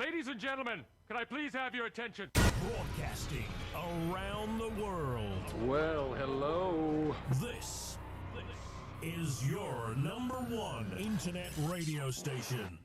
Ladies and gentlemen, can I please have your attention? Broadcasting around the world. Well, hello. This is your number one internet radio station.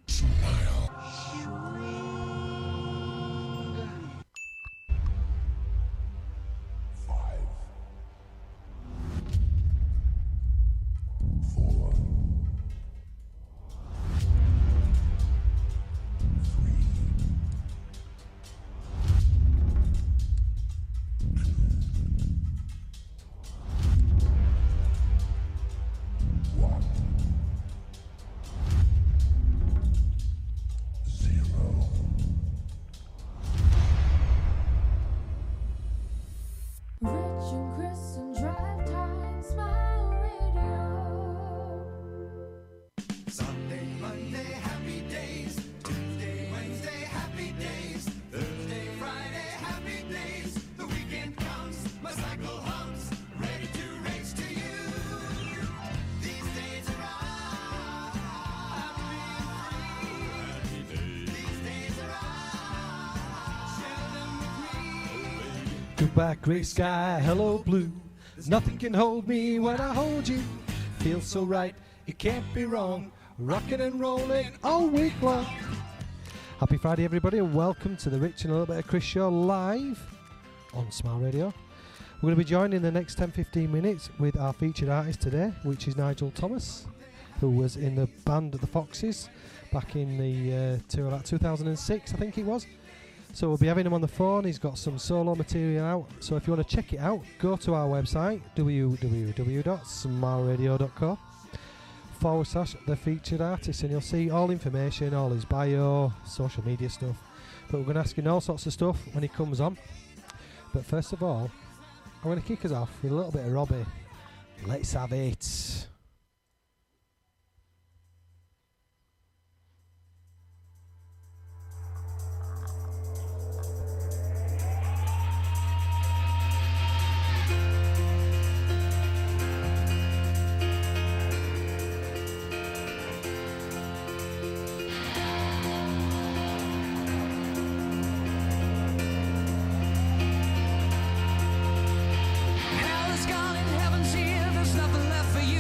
Goodbye, gray sky, hello blue. Nothing can hold me when I hold you. Feels so right, it can't be wrong. Rocking and rolling all week long. Happy Friday, everybody, and welcome to the Rich and a Little Bit of Chris show live on Smile Radio. We're going to be joining the next 10-15 minutes with our featured artist today, which is Nigel Thomas, who was in the band The Foxes back in the 2006, I think it was. So we'll be having him on the phone. He's got some solo material out. So if you want to check it out, go to our website, www.smileradiо.co/the featured artist, and you'll see all information, all his bio, social media stuff. But we're going to ask him all sorts of stuff when he comes on. But first of all, I'm going to kick us off with a little bit of Robbie. Let's have it. Hell is gone and heaven's here. There's nothing left for you.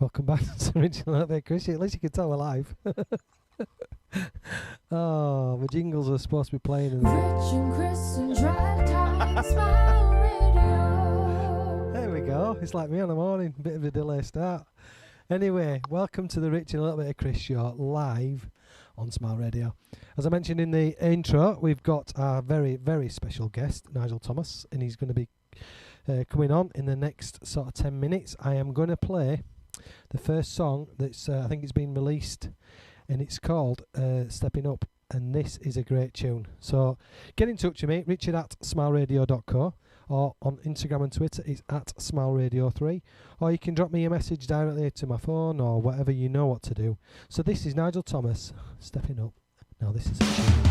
Welcome back to Original Little Bit Chris. At least you can tell we're live. Oh, the jingles are supposed to be playing. Rich and Chris and Drive Time Smile Radio. There we go. It's like me on the morning. Bit of a delay start. Anyway, welcome to the Rich and a Little Bit of Chris show live on Smile Radio. As I mentioned in the intro, we've got our very, very special guest, Nigel Thomas, and he's going to be coming on in the next sort of 10 minutes. I am going to play the first song that's, I think it's been released, and it's called Stepping Up, and this is a great tune. So get in touch with me, Richard at smileradio.co, or on Instagram and Twitter, it's at smileradio3, or you can drop me a message directly to my phone, or whatever you know what to do. So this is Nigel Thomas, Stepping Up. Now this is a tune.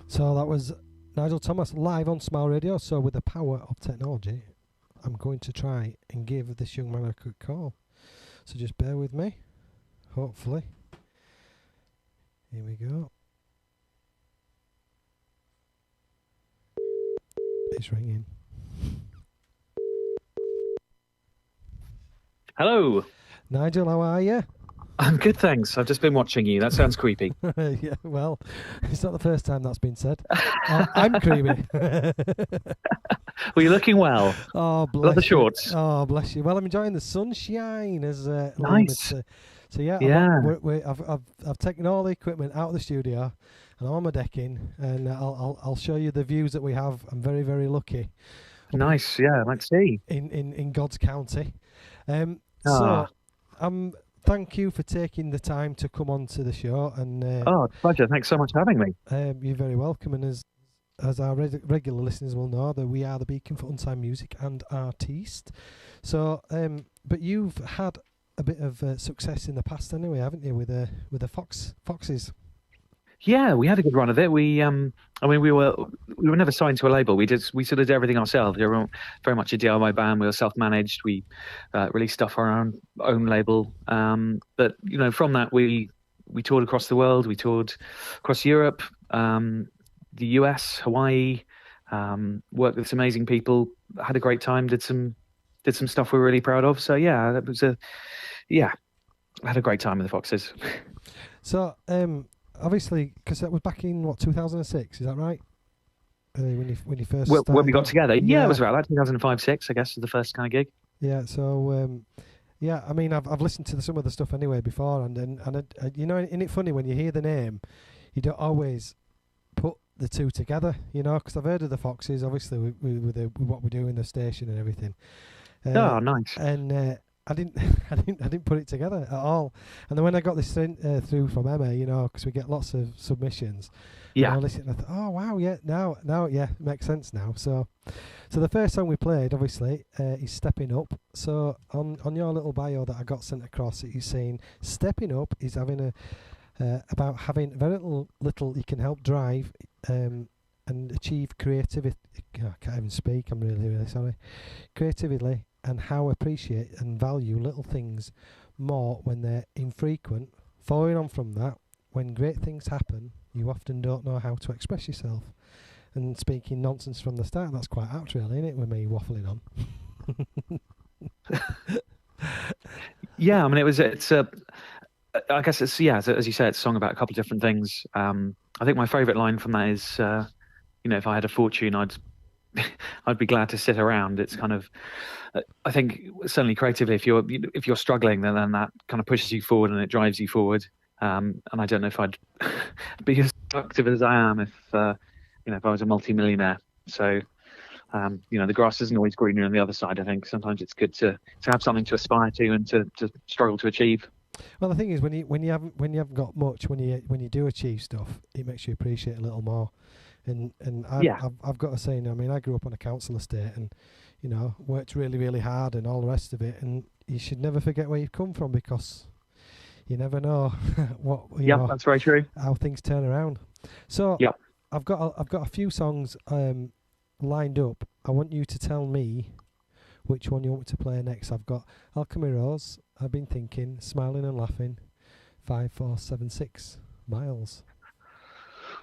So that was Nigel Thomas live on Smile Radio. So with the power of technology, I'm going to try and give this young man a quick call. So just bear with me. Hopefully. Here we go. It's ringing. Hello. Nigel, how are you? I'm good, thanks. I've just been watching you. That sounds creepy. Yeah, well, it's not the first time that's been said. I'm creepy. Well, you're looking well. Oh, bless Love the you. shorts. Oh, bless you. Well, I'm enjoying the sunshine. As Nice. So yeah, Yeah. I've taken all the equipment out of the studio, and I'm on my decking, and I'll show you the views that we have. I'm very, very lucky. Nice. Yeah, I'd like to see. In God's county. So thank you for taking the time to come on to the show. And pleasure. Thanks so much for having me. you're very welcome. And as our regular listeners will know, that we are the beacon for unsigned music and artiste. So, but you've had a bit of success in the past anyway, haven't you, with the Foxes? Yeah, we had a good run of it. We, I mean, we were never signed to a label. We sort of did everything ourselves. We were very much a DIY band. We were self-managed. We released stuff for our own label. But from that, we toured across the world. We toured across Europe, the US, Hawaii. Worked with some amazing people. Had a great time. Did some stuff we were really proud of. So yeah, that was I had a great time with the Foxes. So obviously, because that was back in 2006, is that right? When you first started when we got together, Yeah. it was about that 2005-06, I guess, was the first kind of gig. Yeah. So I mean, I've listened to some of the stuff anyway before, and isn't it funny when you hear the name, you don't always put the two together, because I've heard of the Foxes, obviously with what we do in the station and everything. Oh, nice. And I didn't put it together at all. And then when I got this through from Emma, because we get lots of submissions. Yeah. I listened and I thought, oh wow, yeah, now yeah, it makes sense now. So the first song we played, obviously, is "Stepping Up." So on your little bio that I got sent across, it's saying stepping up is having about having very little you can help drive and achieve creativity. I can't even speak. I'm really sorry. Creatively. And how appreciate and value little things more when they're infrequent. Following on from that, when great things happen, you often don't know how to express yourself. And speaking nonsense from the start, that's quite apt, really, isn't it, with me waffling on? Yeah, I mean, I guess it's, as you said, it's a song about a couple of different things. I think my favourite line from that is, if I had a fortune, I'd be glad to sit around. It's kind of, I think certainly creatively, if you're struggling, then that kind of pushes you forward and it drives you forward. And I don't know if I'd be as productive as I am if I was a multi-millionaire. So, the grass isn't always greener on the other side. I think sometimes it's good to have something to aspire to and to struggle to achieve. Well, the thing is, when you haven't got much, when you do achieve stuff, it makes you appreciate a little more. And I've got to say, I mean, I grew up on a council estate and, worked really, really hard and all the rest of it. And you should never forget where you've come from, because you never know That's very true. How things turn around. So I've got a few songs lined up. I want you to tell me which one you want me to play next. I've got Alchemy Rose, I've Been Thinking, Smiling and Laughing, 5476 Miles.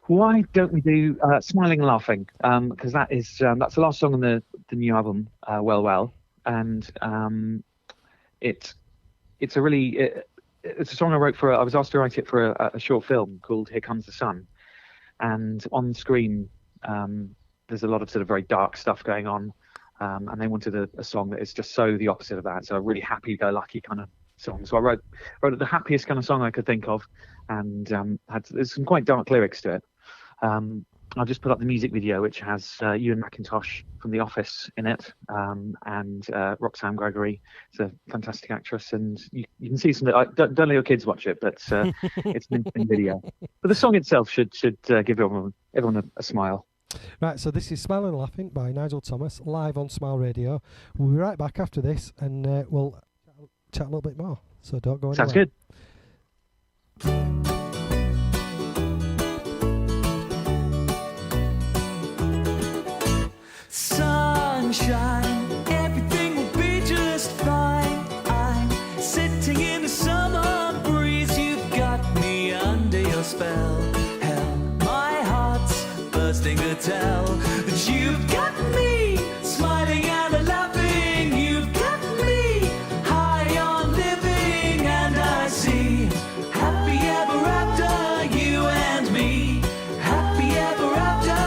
Why don't we do Smiling and Laughing? Because that's the last song on the new album, Well, and it's a song I wrote I was asked to write it for a short film called Here Comes the Sun, and on screen there's a lot of sort of very dark stuff going on, and they wanted a song that is just so the opposite of that, so a really happy-go-lucky kind of song. So I wrote the happiest kind of song I could think of, and there's some quite dark lyrics to it. I've just put up the music video, which has Ewan McIntosh from The Office in it, and Roxanne Gregory. It's a fantastic actress, and you can see some. Don't let your kids watch it, but it's an interesting video. But the song itself should give everyone a smile. Right, so this is Smiling and Laughing by Nigel Thomas, live on Smile Radio. We'll be right back after this, and we'll chat a little bit more. So don't go anywhere. Sounds good. Sunshine, everything will be just fine. I'm sitting in the summer breeze. You've got me under your spell. Hell, my heart's bursting to tell that you've got me smiling and laughing. You've got me high on living, and I see happy ever after, you and me. Happy ever after.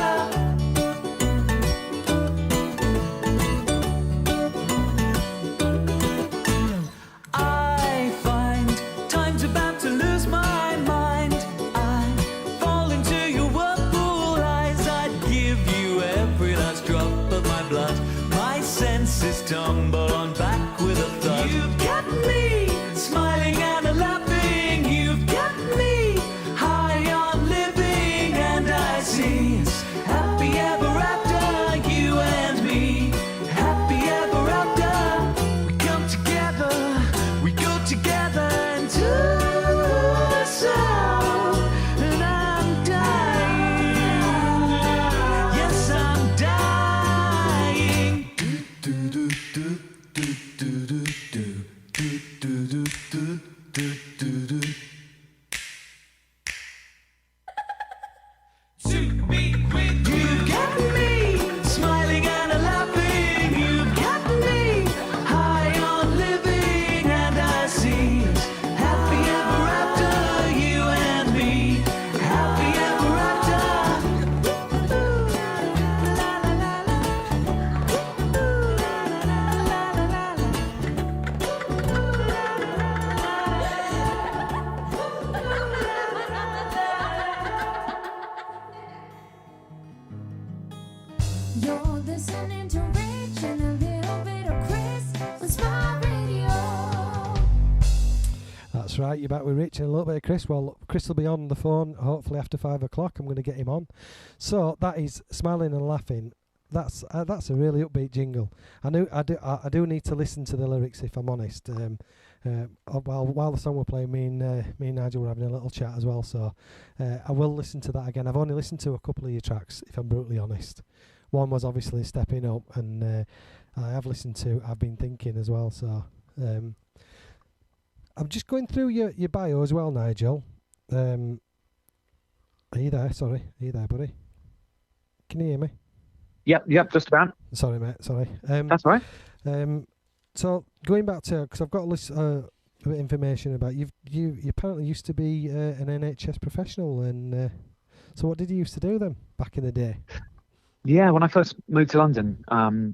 I find time's about to lose my mind. I fall into your whirlpool eyes. I'd give you every last drop That's right. You're back with Rich and a little bit of Chris. Well, Chris will be on the phone hopefully after 5 o'clock. I'm going to get him on. So that is Smiling and Laughing. That's a really upbeat jingle. I do need to listen to the lyrics if I'm honest. While the song were playing, me and Nigel were having a little chat as well. So I will listen to that again. I've only listened to a couple of your tracks, if I'm brutally honest. One was obviously Stepping Up, and I have listened to I've Been Thinking as well. So I'm just going through your bio as well, Nigel. Are you there? Sorry, are you there, buddy? Can you hear me? Yep, just about. Sorry, mate. Sorry. That's all right. So going back to, because I've got a list a bit of information about you apparently used to be an NHS professional, and so what did you used to do then back in the day? Yeah, when I first moved to London, I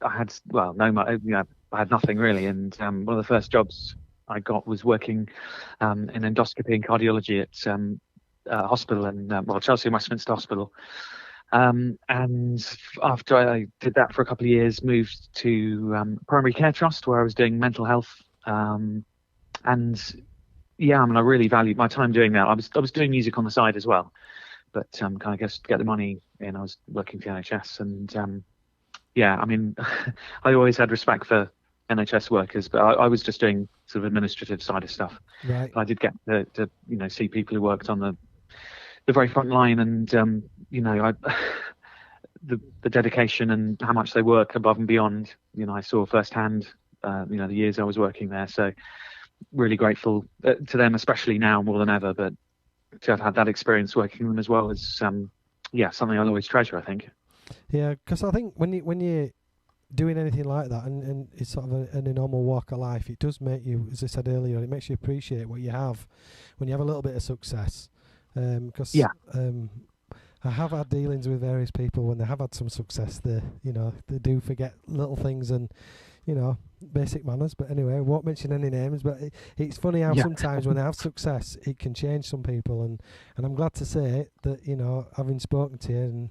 had I had nothing really, and one of the first jobs I got was working in endoscopy and cardiology at a hospital in Chelsea and Westminster Hospital. And after I did that for a couple of years, moved to Primary Care Trust, where I was doing mental health. And yeah, I mean, I really valued my time doing that. I was doing music on the side as well, but kind of just to get the money in, I was working for the NHS. And yeah, I mean, I always had respect for NHS workers, but I was just doing sort of administrative side of stuff. Right. I did get to see people who worked on the very front line, and the dedication and how much they work above and beyond. I saw firsthand. The years I was working there. So really grateful to them, especially now more than ever. But to have had that experience working with them as well is something I'll always treasure, I think. Yeah, because I think when you're doing anything like that, and it's sort of in a normal walk of life, it does make you, as I said earlier, it makes you appreciate what you have when you have a little bit of success. Because I have had dealings with various people when they have had some success. They do forget little things and basic manners. But anyway, I won't mention any names. But it's funny how sometimes when they have success, it can change some people. And I'm glad to say that having spoken to you and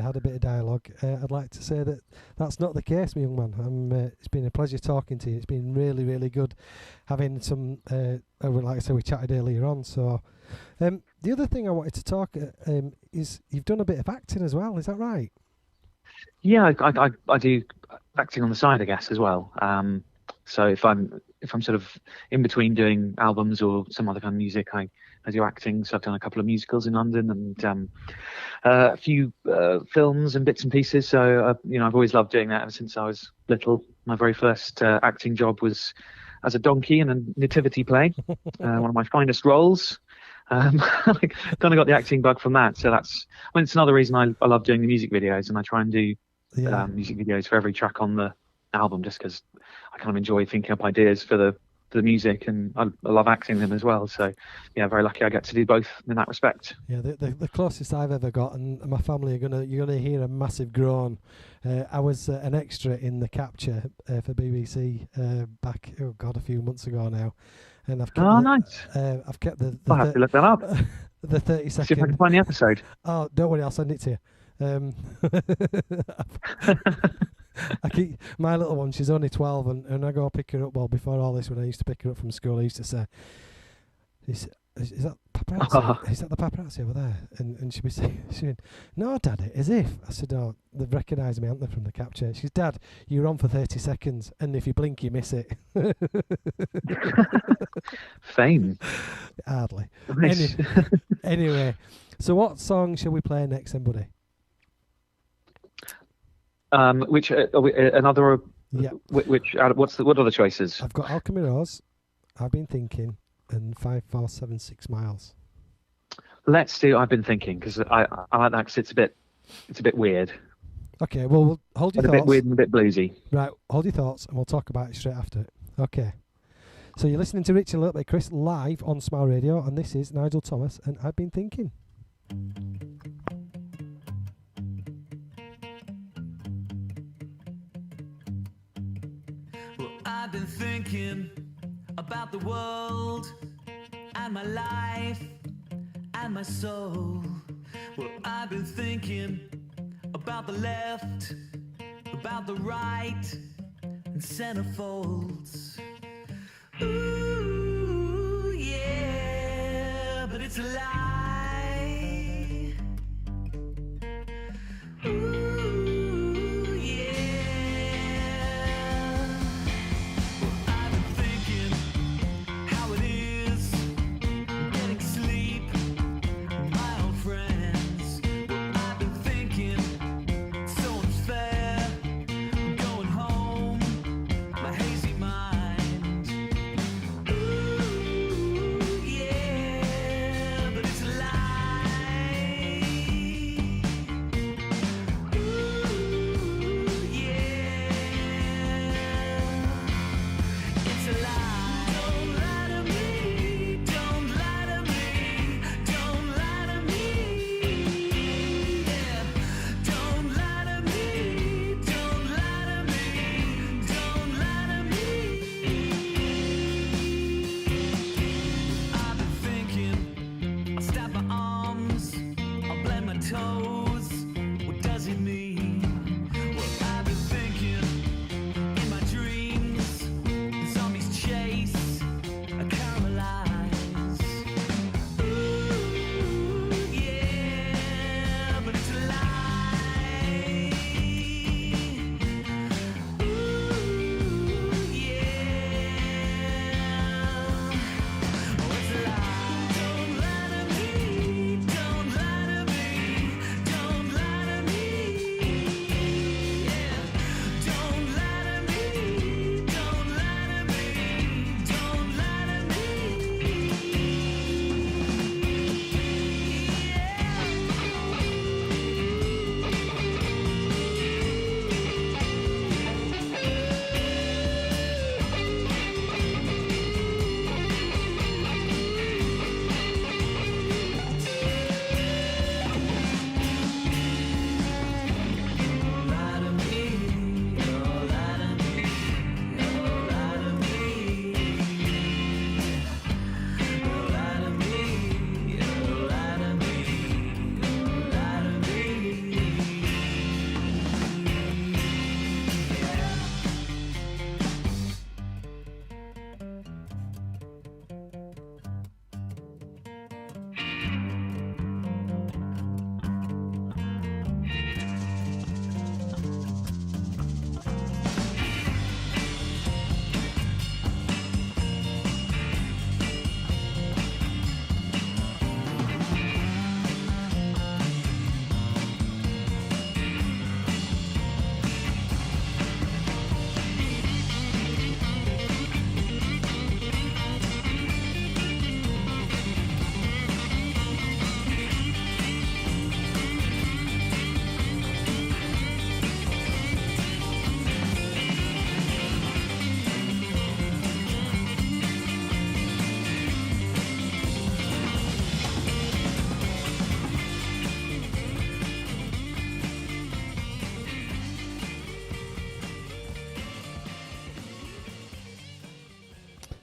had a bit of dialogue, I'd like to say that that's not the case, my young man. It's been a pleasure talking to you. It's been really, really good having some. Like I said, we chatted earlier on. So the other thing I wanted to talk is you've done a bit of acting as well. Is that right? Yeah, I do acting on the side, I guess, as well. So if I'm sort of in between doing albums or some other kind of music, I do acting. So I've done a couple of musicals in London and a few films and bits and pieces. So I've always loved doing that ever since I was little. My very first acting job was as a donkey in a nativity play, one of my finest roles. I kind of got the acting bug from that. So it's another reason I love doing the music videos, and I try and do music videos for every track on the album, just because I kind of enjoy thinking up ideas for the music, and I love acting them as well. So yeah, very lucky I get to do both in that respect. Yeah, the closest I've ever got, and my family you're gonna hear a massive groan. I was an extra in The Capture for BBC back a few months ago now. And I've kept nice. I've kept the I'll have to look that up. The 30 second. See if I can find the episode. Oh, don't worry, I'll send it to you. I keep my little one. She's only 12, and I go pick her up. Well, before all this, when I used to pick her up from school, I used to say, "Is that paparazzi? Is that the paparazzi over there?" And she'd be saying, "No, Daddy, as if." I said, "Oh, they've recognised me, haven't they, from The Capture?" She's, "Dad, you're on for 30 seconds, and if you blink, you miss it." Fame. Hardly. Nice. Anyway, so what song shall we play next, then, buddy? Which another? Yeah. What are the choices? I've got Alchemy Rose, I've Been Thinking, and 5476 Miles. Let's do I've Been Thinking, because I like that, because it's a bit weird. Okay, well, we'll hold your thoughts. A bit weird and a bit bluesy. Right, hold your thoughts, and we'll talk about it straight after it. Okay. So you're listening to Rich and a Little Bit Chris live on Smile Radio, and this is Nigel Thomas, and I've Been Thinking. Well, I've been thinking about the world and my life and my soul. Well, I've been thinking about the left, about the right, and centerfolds. Ooh.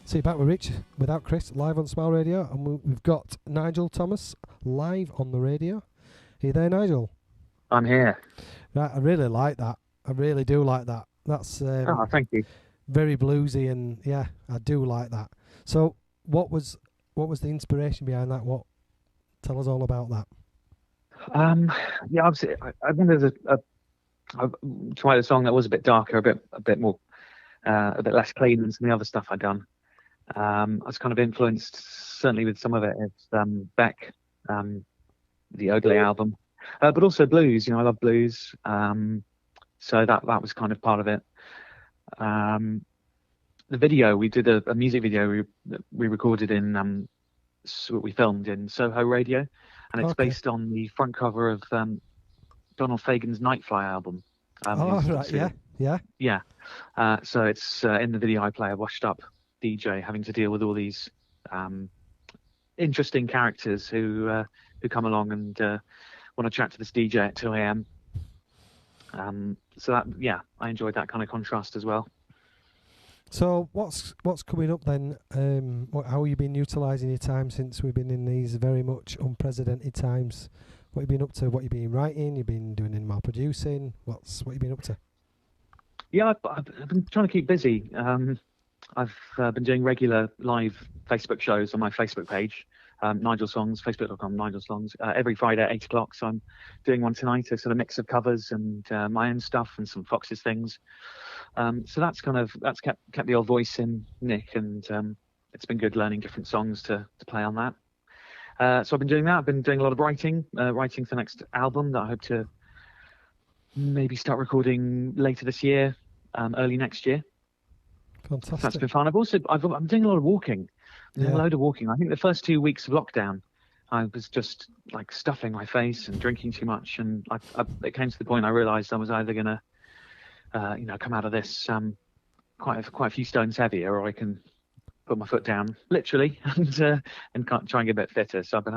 So you're back with Rich, without Chris, live on Smile Radio, and we've got Nigel Thomas live on the radio. Are you there, Nigel? I'm here. Right, I really like that. I really do like that. That's Thank you. very bluesy, and yeah, I do like that. So, what was the inspiration behind that? Tell us all about that. Yeah, obviously, I wanted to write a song that was a bit darker, a bit more, a bit less clean than some of the other stuff I'd done. I was kind of influenced, certainly with some of it, it's Beck, the Ugly album, but also blues. I love blues, so that was kind of part of it. The video, we did a music video we recorded in, we filmed in Soho Radio, and it's based on the front cover of Donald Fagen's Nightfly album. Right, yeah. So it's in the video I play a washed up DJ having to deal with all these interesting characters who come along and want to chat to this DJ at 2 a.m. So that, yeah, I enjoyed that kind of contrast as well. So what's coming up then? How have you been utilising your time since we've been in these very much unprecedented times? What have you been up to? What have you been writing? You've been doing any more producing? What have you been up to? Yeah, I've been trying to keep busy. I've been doing regular live Facebook shows on my Facebook page, Nigel Songs, facebook.com, Nigel Songs, every Friday at 8 o'clock. So I'm doing one tonight, a sort of mix of covers and my own stuff and some Fox's things. So that's kept the old voice in Nick, and it's been good learning different songs to play on that. So I've been doing that. I've been doing a lot of writing for the next album that I hope to maybe start recording later this year, early next year. Fantastic. That's been fun. I'm doing a lot of walking. A load of walking. I think the first 2 weeks of lockdown, I was just like stuffing my face and drinking too much, and it came to the point I realised I was either going to, come out of this quite a few stones heavier, or I can put my foot down literally and try and get a bit fitter. So I've been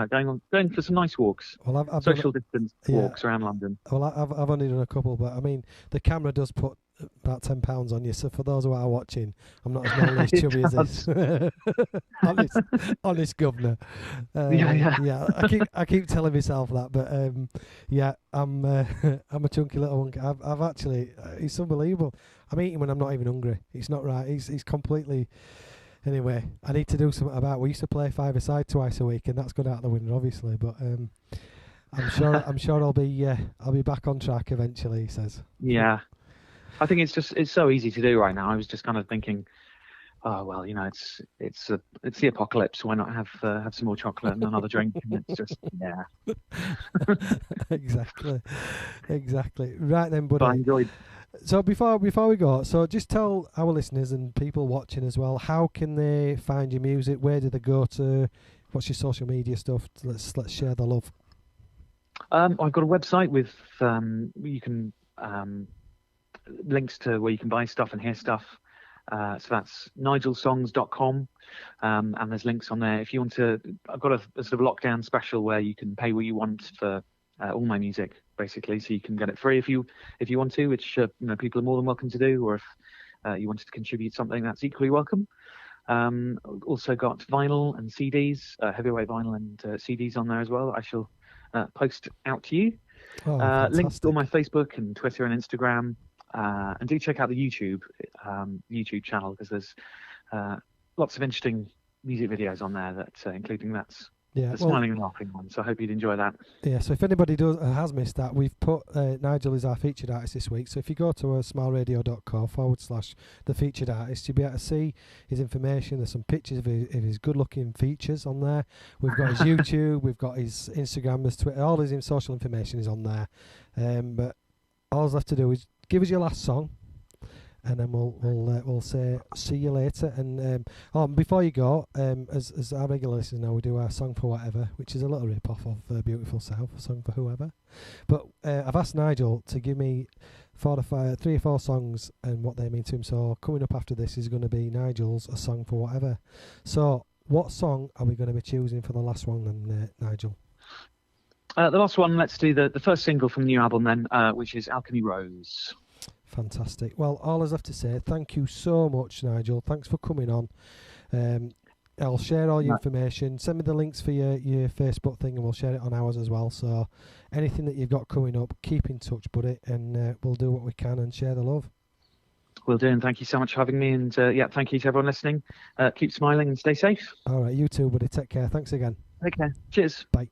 going for some nice walks, social distance walks around London. Well, I've only done a couple, but I mean the camera does put about £10 on you. So for those who are watching, I'm not as gnarly as chubby as this. honest governor. Yeah. I keep telling myself that, but I'm a chunky little one. I've actually, it's unbelievable. I'm eating when I'm not even hungry. It's not right. It's completely. Anyway, I need to do something about it. We used to play five-a-side twice a week, and that's gone out the window, obviously. But I'm sure I'll be back on track eventually. He says. Yeah, I think it's so easy to do right now. I was just kind of thinking, oh well, it's the apocalypse. Why not have some more chocolate and another drink? And it's just Exactly. Right then, buddy. But I enjoyed. So before we go, so just tell our listeners and people watching as well, how can they find your music? Where do they go to? What's your social media stuff? Let's share the love. I've got a website with you can links to where you can buy stuff and hear stuff. So that's nigelsongs.com, and there's links on there if you want to. I've got a sort of lockdown special where you can pay what you want for all my music, basically, so you can get it free if you want to, which people are more than welcome to do, or if you wanted to contribute something, that's equally welcome. Also got vinyl and CDs, heavyweight vinyl and CDs on there as well. I shall post out to you. Links to all my Facebook and Twitter and Instagram, and do check out the YouTube channel, because there's lots of interesting music videos on there, that including that's the smiling and laughing one. So I hope you'd enjoy that. Yeah, so if anybody has missed that, we've put Nigel is our featured artist this week. So if you go to smileradio.co/the featured artist, you'll be able to see his information. There's some pictures of his good looking features on there. We've got his YouTube, we've got his Instagram, his Twitter, all his social information is on there. But all there's left to do is give us your last song, and then we'll say see you later. And before you go, as our regular listeners know, we do our Song for Whatever, which is a little rip off of Beautiful South, a song for whoever. But I've asked Nigel to give me 3 or 4 songs and what they mean to him. So coming up after this is going to be Nigel's A Song for Whatever. So what song are we going to be choosing for the last one then, Nigel? The last one, let's do the first single from the new album then, which is Alchemy Rose. Fantastic. Well, all I have to say, thank you so much, Nigel. Thanks for coming on. I'll share all your Right. information. Send me the links for your Facebook thing, and we'll share it on ours as well. So anything that you've got coming up, keep in touch, buddy, and we'll do what we can and share the love. Will do, and thank you so much for having me. And yeah, thank you to everyone listening. Keep smiling and stay safe. All right, you too, buddy. Take care. Thanks again. Take care. Cheers. Bye.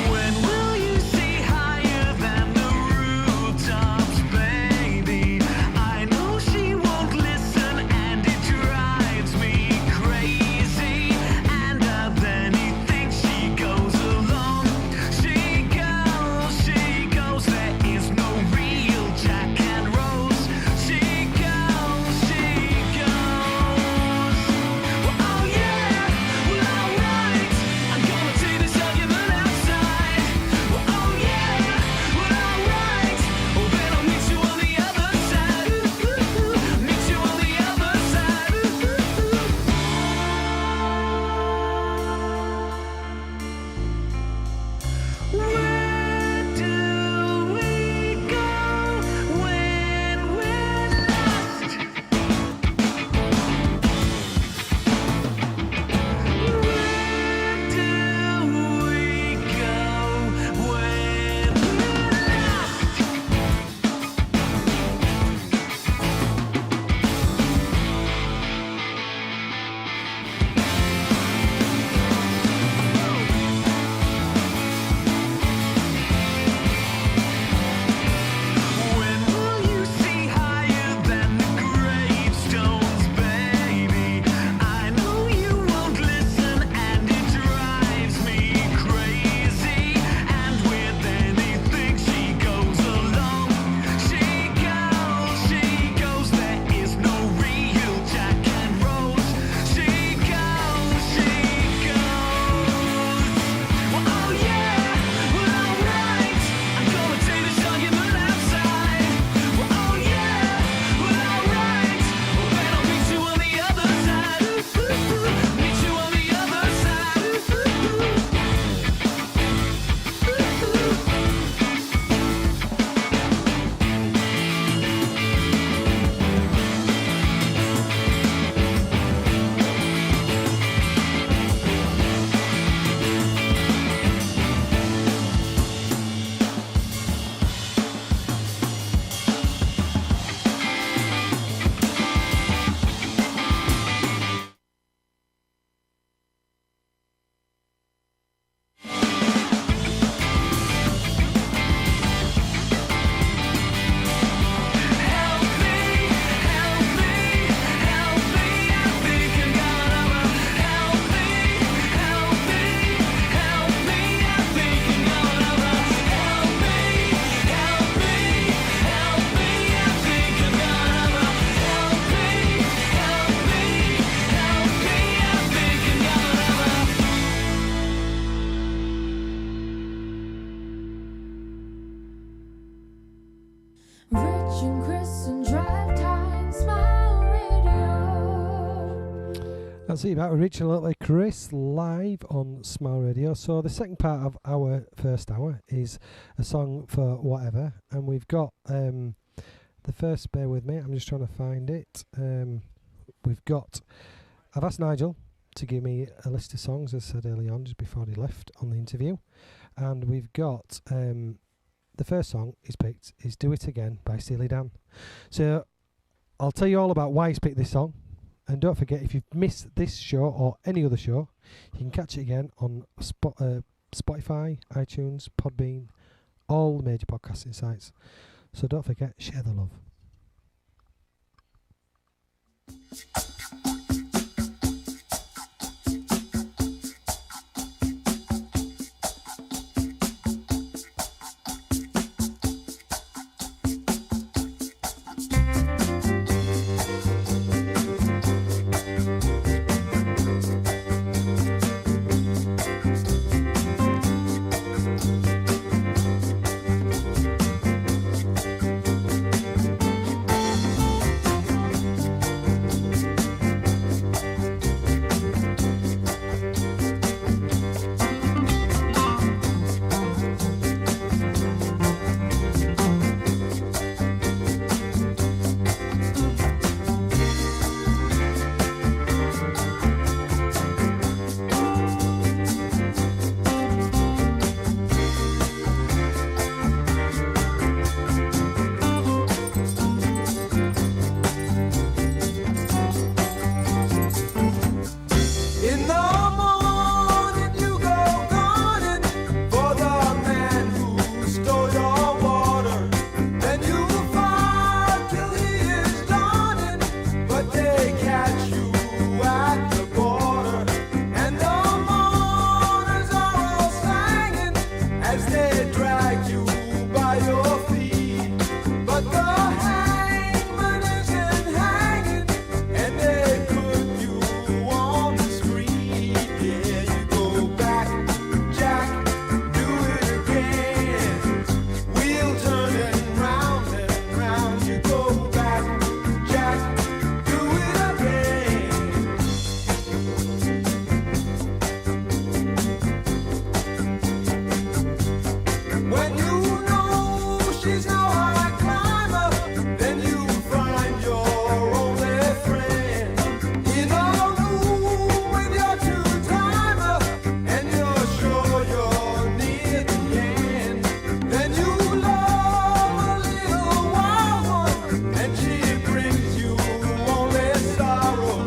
When will you see higher than the rooftops, baby? I know she won't listen, and it drives me crazy. And then he thinks she goes along. She goes. There is no real Jack and Rose. She goes. Well, oh yeah, well alright. I'm gonna take this argument outside. Well, oh yeah, well alright. Oh, then I'll meet you on the other side. Meet you on the other side. Where do we go when we're lost? Where do we go when we're lost? When will you see higher than the gravestones, baby? I know you won't listen, and it drives me crazy. And with anything she goes along. She goes. There is no real Jack and Rose. She goes. Well, oh yeah, well alright. I'm gonna take this argument outside. Well, oh yeah, well alright. Well, then I'll meet you on the other side. Meet you on the other side. Help me, I think I'm gonna help me, I think I'm gonna help me, I think I'm gonna help me, I Rich and Chris and Drive Time Smile Radio. That's it, about reaching a little Chris live on Smile Radio. So the second part of our first hour is a song for whatever, and we've got the first. Bear with me, I'm just trying to find it. I've asked Nigel to give me a list of songs, as I said early on, just before he left on the interview, and we've got the first song he's picked is "Do It Again" by Steely Dan. So I'll tell you all about why he's picked this song. And don't forget, if you've missed this show or any other show, you can catch it again on Spotify, iTunes, Podbean, all the major podcasting sites. So don't forget, share the love. drag you by your feet, but the hangman isn't hanging, and they put you on the street. Yeah, you go back, Jack, do it again. Wheel turning round and round. You go back, Jack, do it again. When you know she's no high climber, then you find your only friend in a room with your two-timer, and you're sure you're near the end. Then you love a little wild one, and she brings you only sorrow.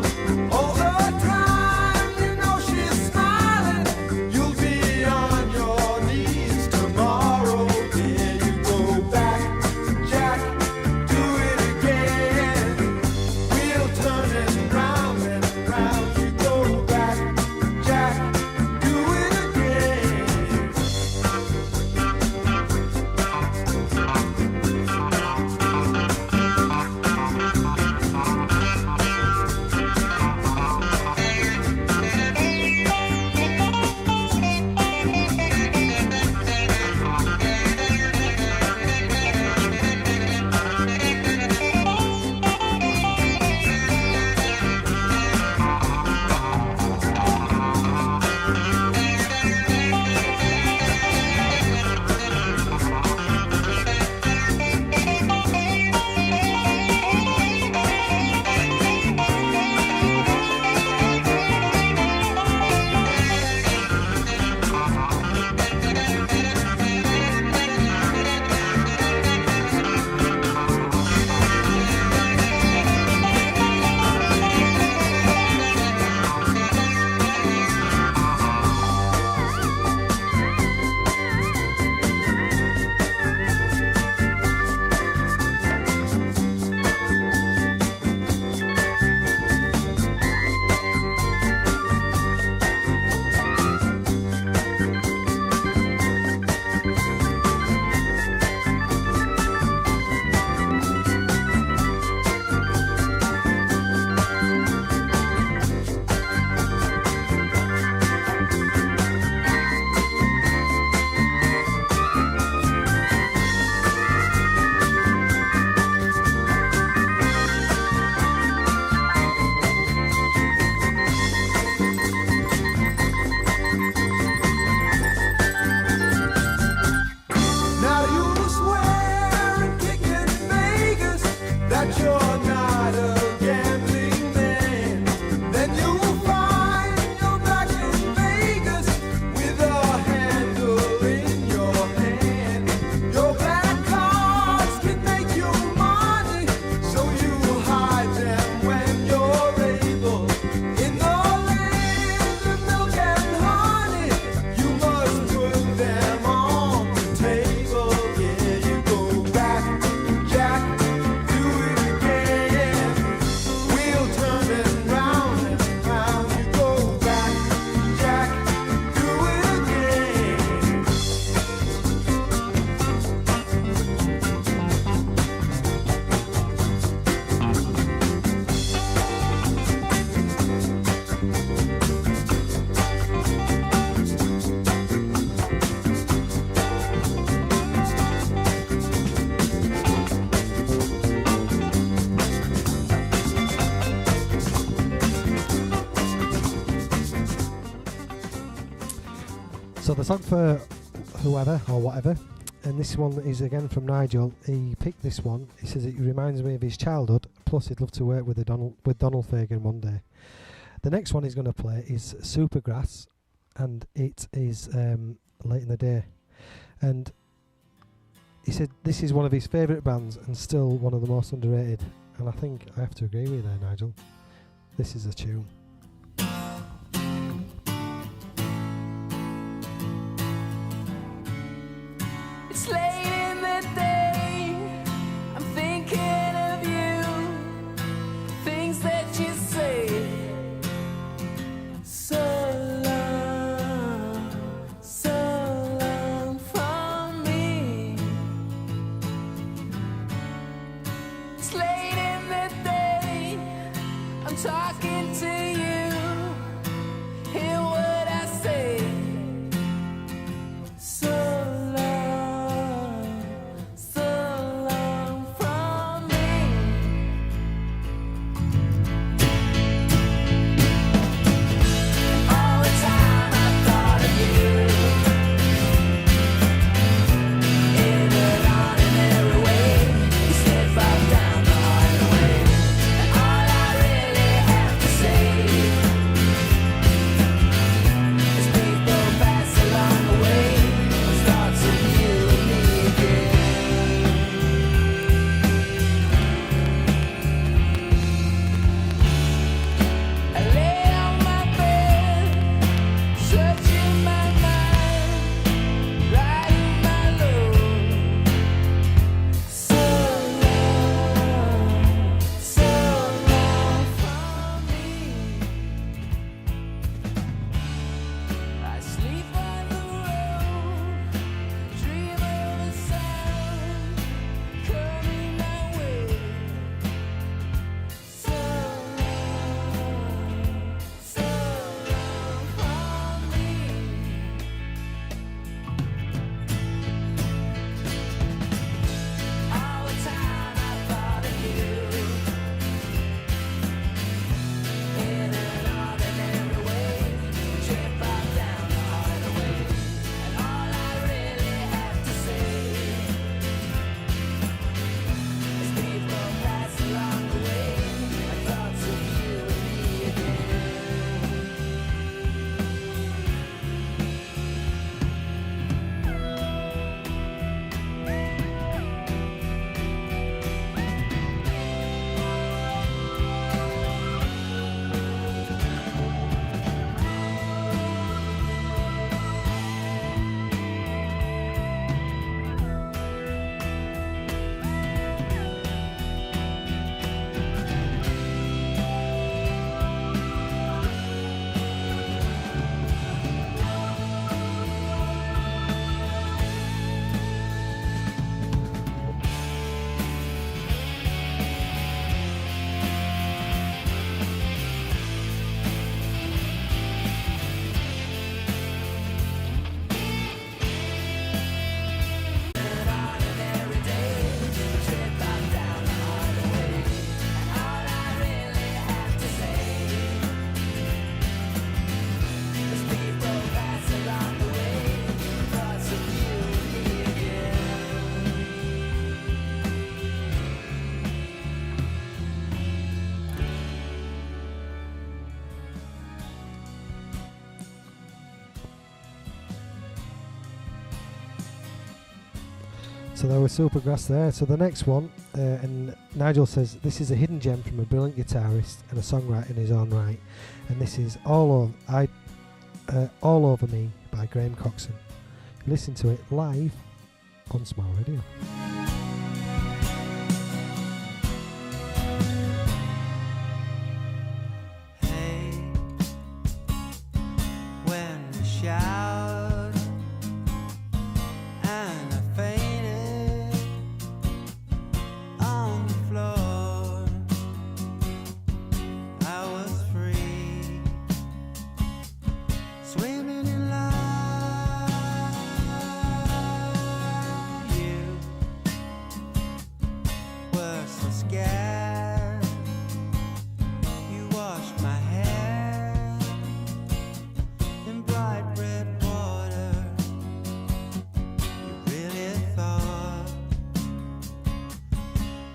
All the time you know she's smiling, you'll be on your knees tomorrow. Yeah, you go back, Jack, do it again. Wheel turning round and round. You go back, Jack, do it again. Now you swear and kick in Vegas that you're not a gambling man. Then you find you're back in Vegas with a handle in your hand. Your black cards can make you money, so you hide them when you're able. In the land of milk and honey, you must put them on the table. Yeah, you go back, Jack, do it again. Wheel turning round and round. You go back, Jack, do it again. So the song for whoever or whatever, and this one is again from Nigel. He picked this one. He says it reminds me of his childhood. Plus, he'd love to work with Donald Fagen one day. The next one he's going to play is Supergrass, and it is Late in the Day. And he said this is one of his favourite bands and still one of the most underrated. And I think I have to agree with you there, Nigel. This is a tune. It's late in the day, I'm thinking of you, things that you say. So long from me. So there was Supergrass there. So the next one, and Nigel says this is a hidden gem from a brilliant guitarist and a songwriter in his own right, and this is All Over Me by Graham Coxon. Listen to it live on Smile Radio. Hey, when you shout and I fainted on the floor, I was free, swimming in love. You were so scared. You washed my hair in bright red water. You really thought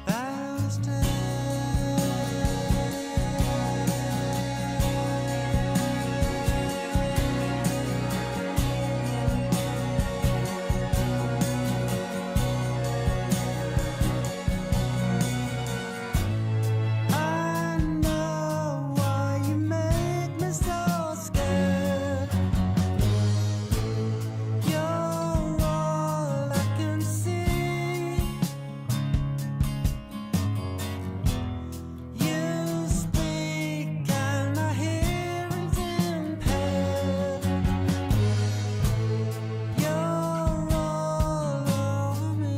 that I was dead. I know why you make me so scared. You're all I can see. You speak and my hearing's impaired. You're all over me.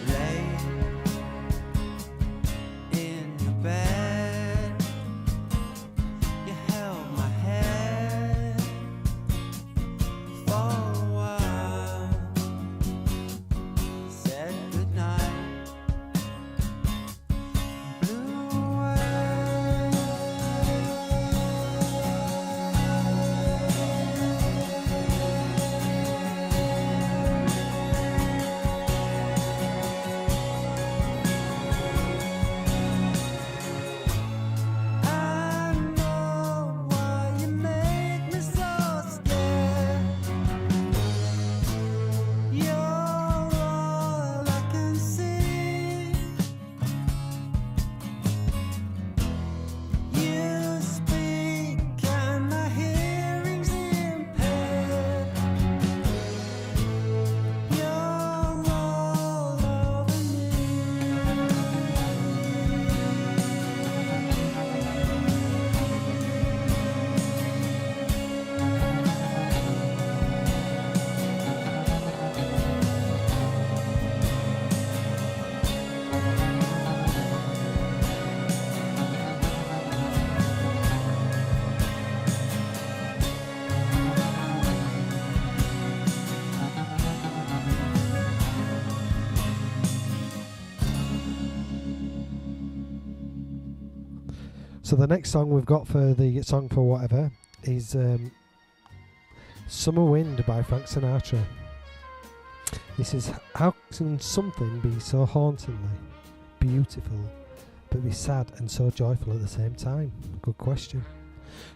Lay in your bed, you held my head for a while, said goodnight, blew away. I know why you make me so scared. You're all I can see. You speak and my hearing's impaired. You're all over me. So the next song we've got for the song for whatever is Summer Wind by Frank Sinatra. This is how can something be so hauntingly beautiful but be sad and so joyful at the same time? Good question.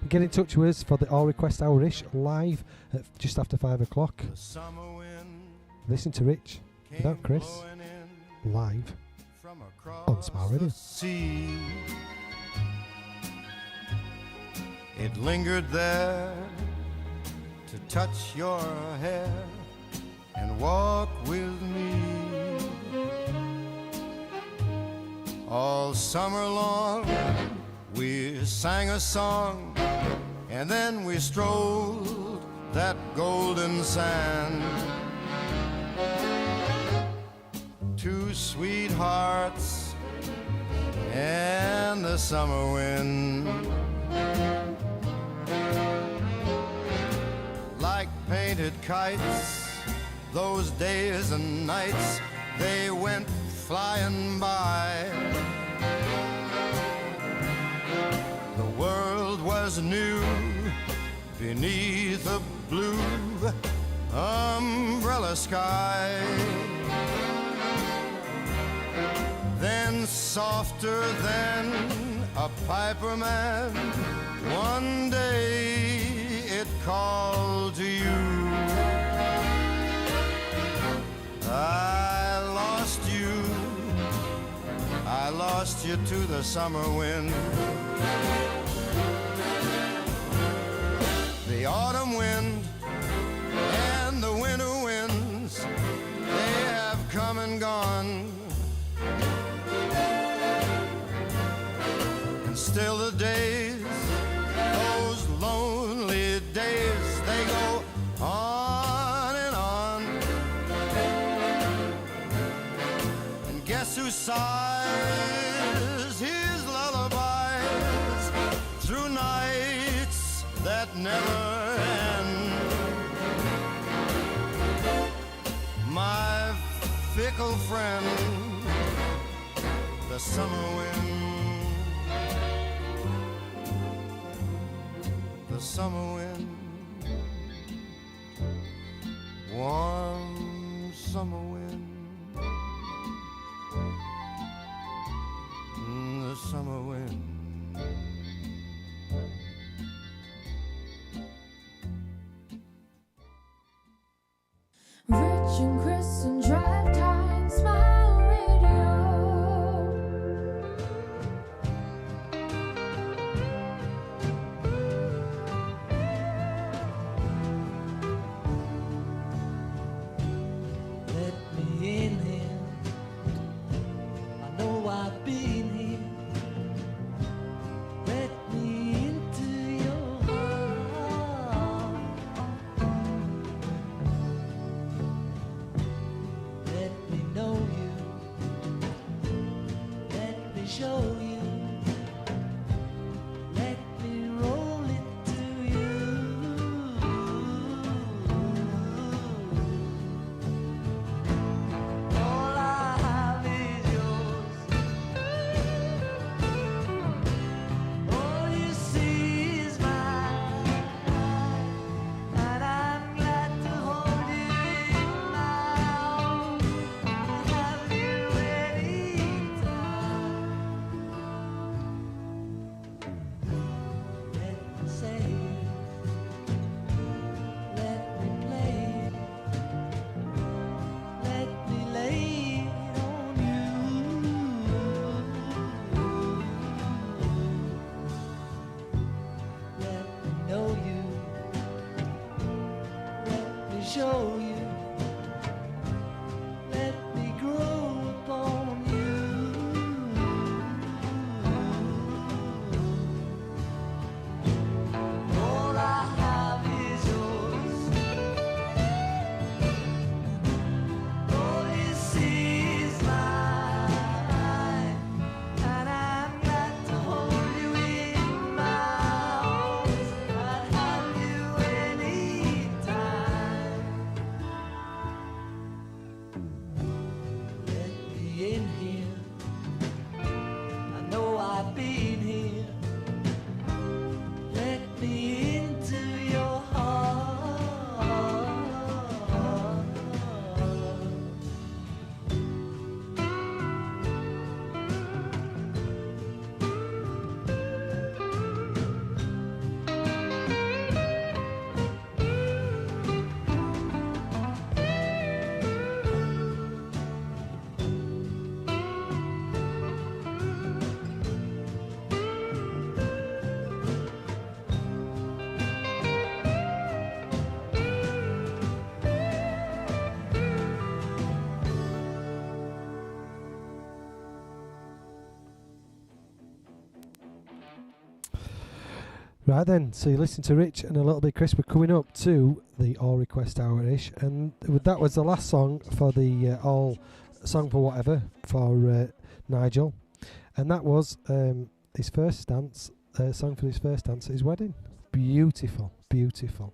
Get in touch with us for the All Request Hour-ish live at just after 5 o'clock. Listen to Rich without Chris live on Smile Radio. Sea. It lingered there to touch your hair and walk with me. All summer long we sang a song, and then we strolled that golden sand. Two sweethearts and summer wind. Like painted kites, those days and nights, they went flying by. The world was new beneath a blue umbrella sky. Then softer than a piper man, one day it called to you. I lost you to the summer wind. The autumn wind and the winter winds, they have come and gone. And still the days, those lonely days, they go on and on. And guess who sighs his lullabies through nights that never end? My fickle friend, the summer wind. The summer wind, warm summer wind, the summer wind. Rich and Chris and Drive Time Smile Radio. Let me in here. I know I've been here. Let me into your heart. Let me know you. Let me show you. Let me roll it to you. All I have is yours. All you see is mine, and I'm glad to hold you in my arms and have you anytime. Let me say it. Let me play it. Let me lay it on you. Let me know you. Let me show you. Let me grow upon you. All I have is yours. All you see is mine, and I'm glad to hold you in my arms. I'd have you anytime. Let me in here. I know I've been here. Let me into your heart. Right then, so you listen to Rich and a little bit Chris. We're coming up to the All Request Hour-ish, and that was the last song for the All Song for Whatever for Nigel, and that was his first dance, song for his first dance at his wedding. Beautiful, beautiful.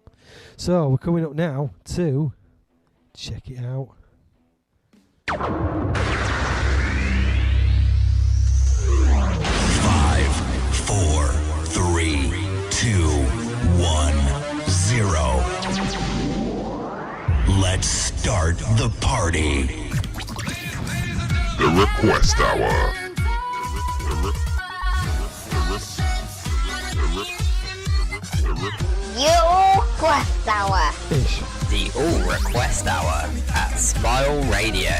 So we're coming up now to check it out. 5, 4, 3, 2, 1, 0. Let's start the party. The Request Hour. Your Request Hour. Ish. The All Request Hour at Smile Radio.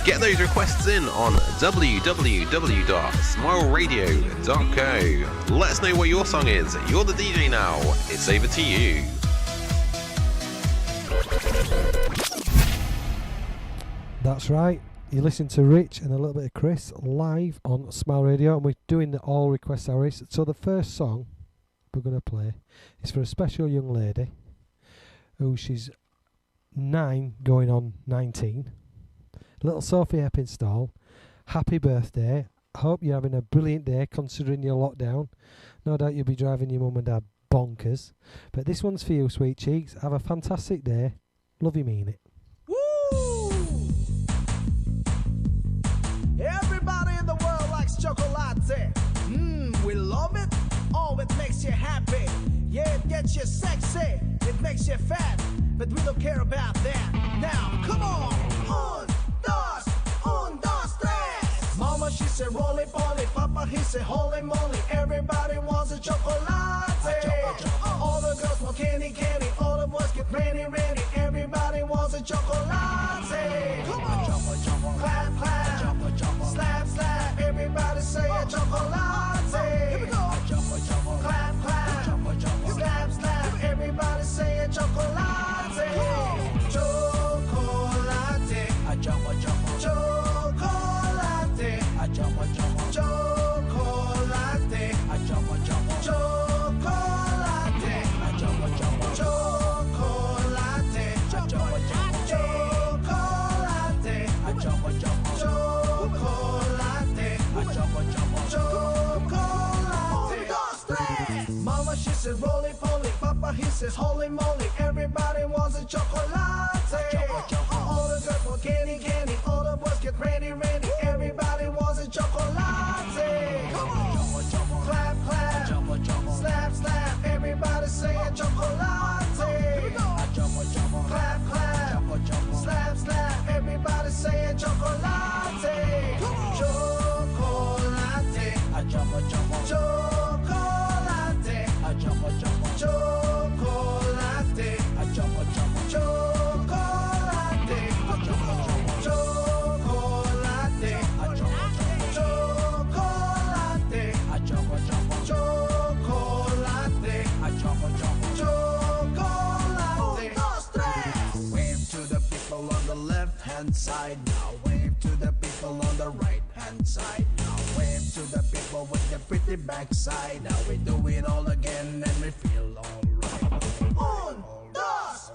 Get those requests in on www.smileradio.co. Let us know what your song is. You're the DJ now. It's over to you. That's right. You listen to Rich and a little bit of Chris live on Smile Radio, and we're doing the all request hours. So the first song we're going to play is for a special young lady who she's 9 going on 19. Little Sophie Eppinstall, happy birthday. I hope you're having a brilliant day considering your lockdown. No doubt you'll be driving your mum and dad bonkers. But this one's for you, sweet cheeks. Have a fantastic day. Love you, mean it. Everybody in the world likes chocolate. We love it. Oh, it makes you happy. Yeah, it gets you sexy. It makes you fat. But we don't care about that. Now, come on. Un, dos, tres. Mama, she said roly poly. Papa, he said holy moly. Everybody wants a chocolate. All the girls want candy. All the boys get ready. Everybody wants a chocolate. Come on. Clap, clap. Slap, everybody say a chocolate. Here we go. Clap, clap. Slap, everybody say a chocolate. Chocolate. Chocolate. Chocolate. Mama, she said roly poly. Papa, he says holy moly. Everybody wants a chocolate. All the girls want candy. All the boys get ready. Everybody wants a chocolate. Come on. Clap, clap. Slap, everybody say a chocolate. Here we go. Clap, clap. Slap, everybody say a chocolate. Come on. Chocolate. Chocolate. Side now, wave to the people on the right hand side. Now wave to the people with the pretty backside. Now we do it all again and we feel alright. Un, dos,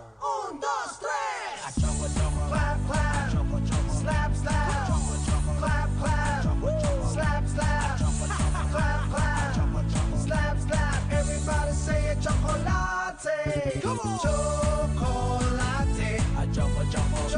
tres. Clap, clap. Slap, slap. Clap, clap. Slap, slap. Clap, clap. Slap. Everybody say a chocolate. Come on. Chocolate. Chocolate.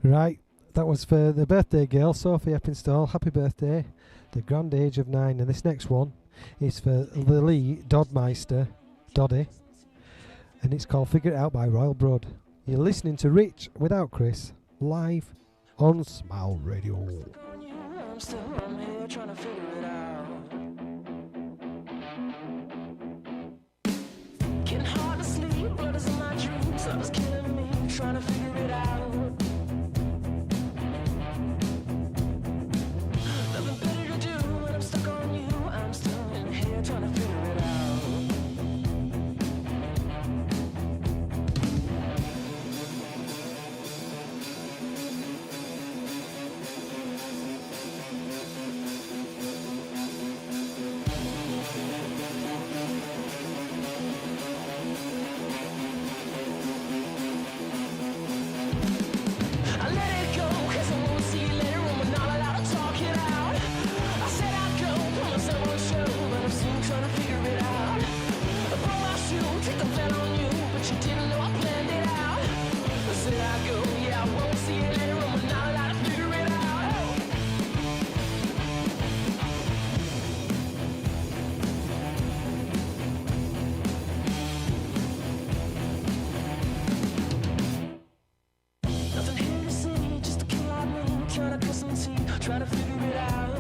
Right, that was for the birthday girl, Sophie Eppinstall. Happy birthday, the grand age of 9. And this next one is for Lily Dodmeister, Doddy, and it's called Figure It Out by Royal Blood. You're listening to Rich without Chris, live on Smile Radio. I'm here trying to figure it out. Getting hard to sleep, blood is in my dreams. Love is killing me, trying to figure it out. Nothing better to do when I'm stuck on you. I'm still in here trying to figure it out. Trying to figure it out.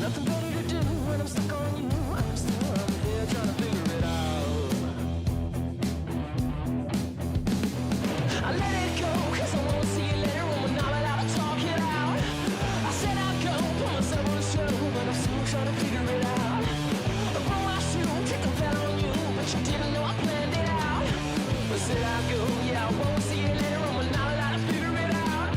Nothing better to do when I'm stuck on you. I'm still here trying to figure it out. I let it go, cause I won't see you later when we're not allowed to talk it out. I said I'd go, put myself on the show, but I'm still trying to figure it out. I broke my shoe, take a bet on you, but you didn't know I planned it out. I said I'd go, yeah, I won't see you later when we're not allowed to figure it out.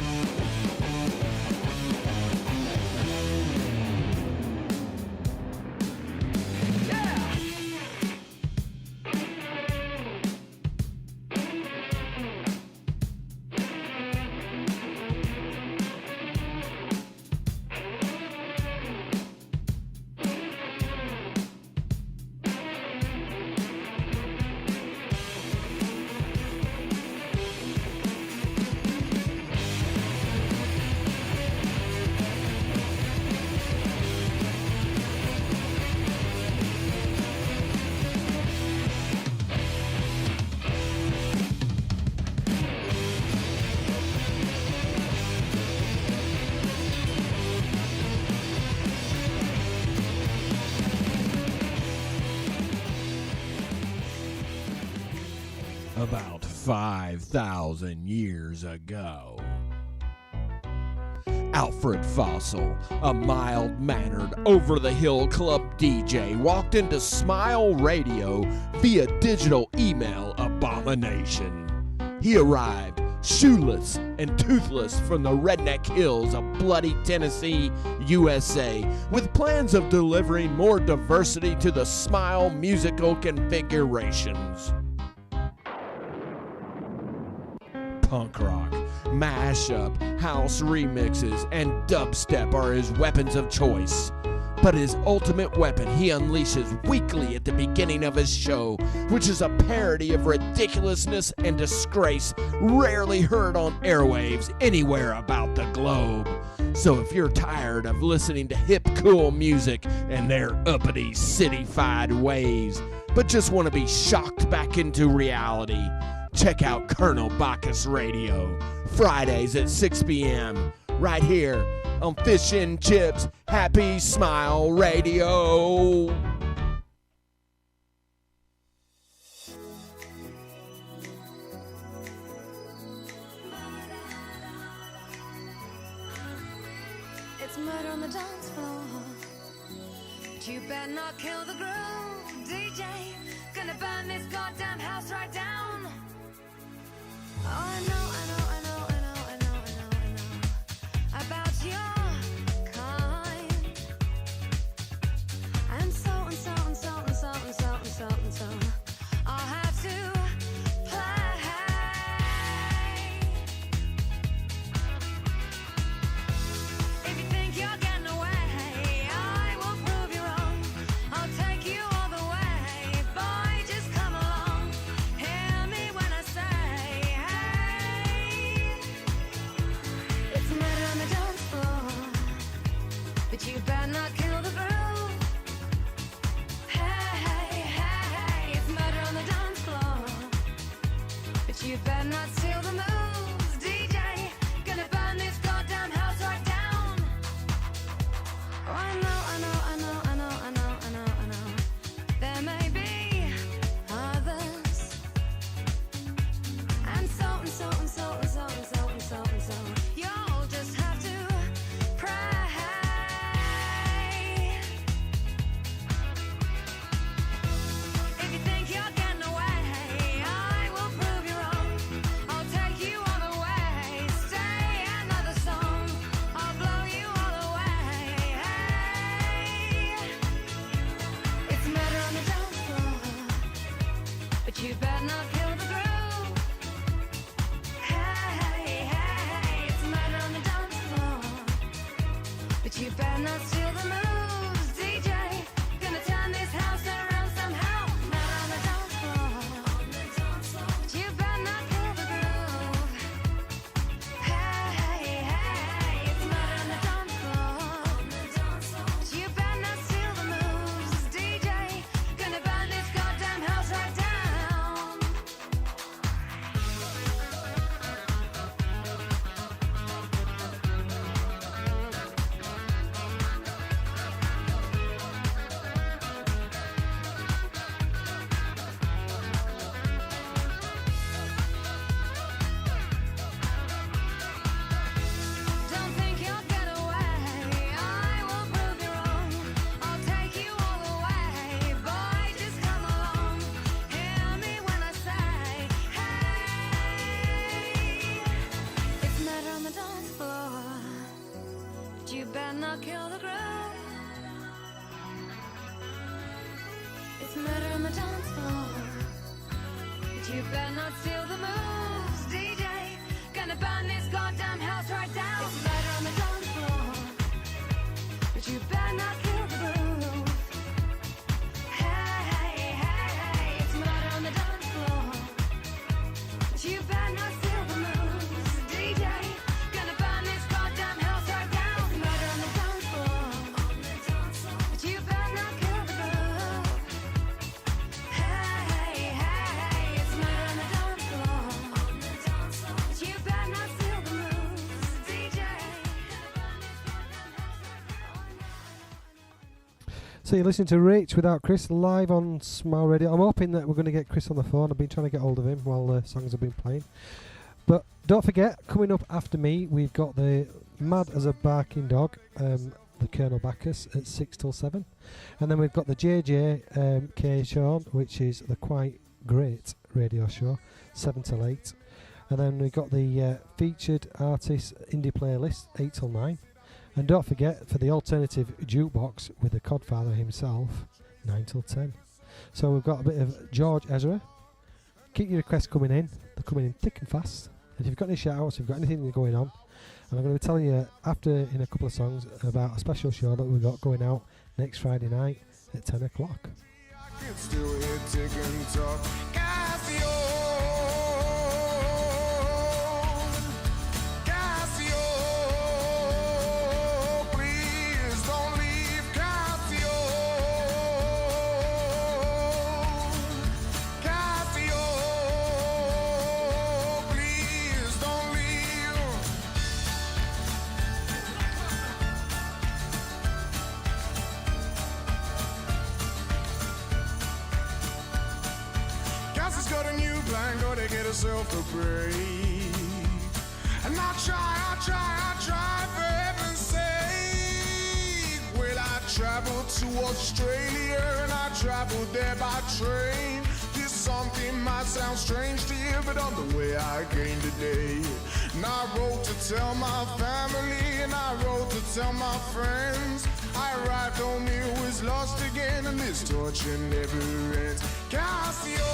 About 5,000 years ago, Alfred Fossil, a mild-mannered, over-the-hill club DJ, walked into Smile Radio via digital email abomination. He arrived shoeless and toothless from the redneck hills of bloody Tennessee, USA, with plans of delivering more diversity to the Smile musical configurations. Punk rock, mashup, house remixes, and dubstep are his weapons of choice. But his ultimate weapon he unleashes weekly at the beginning of his show, which is a parody of ridiculousness and disgrace rarely heard on airwaves anywhere about the globe. So if you're tired of listening to hip, cool music and their uppity, city-fied ways, but just want to be shocked back into reality, check out Colonel Bacchus Radio, Fridays at 6 p.m., right here on Fish and Chips Happy Smile Radio. It's murder on the dance floor, but you better not kill the groove, DJ. Gonna burn this goddamn house right down. Oh, I know about your kind. And so I'll have to play. If you think you're getting away, I will prove you wrong. I'll take you all the way. Boy, just come along. Hear me when I say, hey. It's murder on the dance floor, but you better not kill the groove. Hey, it's murder on the dance floor, but you better not steal the moves, DJ. better not steal the moves, DJ. Gonna turn this house around somehow. Not on the dance floor. But you better not kill the groove. Hey, hey, it's murder on the dance floor. But you better not steal the moves, DJ. Gonna burn this goddamn house right down. Don't think you'll get away. I will prove you wrong. I'll take you all the way. Boy, just come along. Hear me when I say, hey. It's murder on the dance floor. But you better not kill the groove. It's murder on the dance floor. But you better not steal the moves, DJ. Gonna burn this goddamn house right down. It's murder on the dance floor. But you better not kill the groove. Hey, hey, hey, it's murder on the dance floor. But you better not steal the moves, DJ. Gonna burn this goddamn house right down. It's murder on the dance floor. But you better not kill the groove. Hey, hey, hey, it's murder on the dance floor. But you better not steal the moves, DJ. So you're listening to Rich without Chris live on Smile Radio. I'm hoping that we're going to get Chris on the phone. I've been trying to get hold of him while the songs have been playing. But don't forget, coming up after me, we've got the Mad as a Barking Dog, the Colonel Bacchus at 6 till 7. And then we've got the JJ show, which is the Quite Great radio show, 7 till 8. And then we've got the featured artist indie playlist, 8 till 9. And don't forget, for the alternative jukebox with the Codfather himself, 9 till 10. So we've got a bit of George Ezra. Keep your requests coming in. They're coming in thick and fast. And if you've got any shout-outs, if you've got anything going on, and I'm going to be telling you after, in a couple of songs, about a special show that we've got going out next Friday night at 10 o'clock. It's still here ticking tock. Casio, Casio, please don't leave. Casio, Casio, please don't leave. Cassie's got a new plan, gotta get herself a break. And I try, for heaven's sake. Well, I traveled to Australia and I traveled there by train. This something might sound strange to you, but on the way I came today. And I wrote to tell my family and I wrote to tell my friends. I arrived home, it was lost again, and this torture never ends. Casio,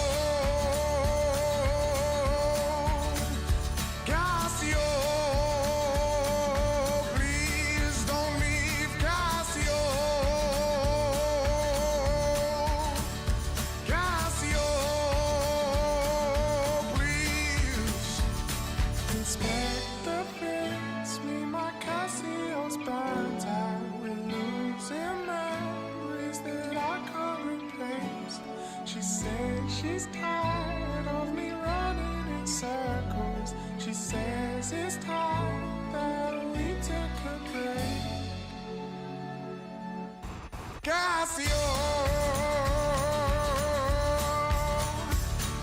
Casio, please don't leave. Casio, Casio, please. Inspector Fritz, me, my Casio's burnt out. We're losing memories that I can't replace. She says she's tired of me running in circles. She says it's time that we took a break. Casio,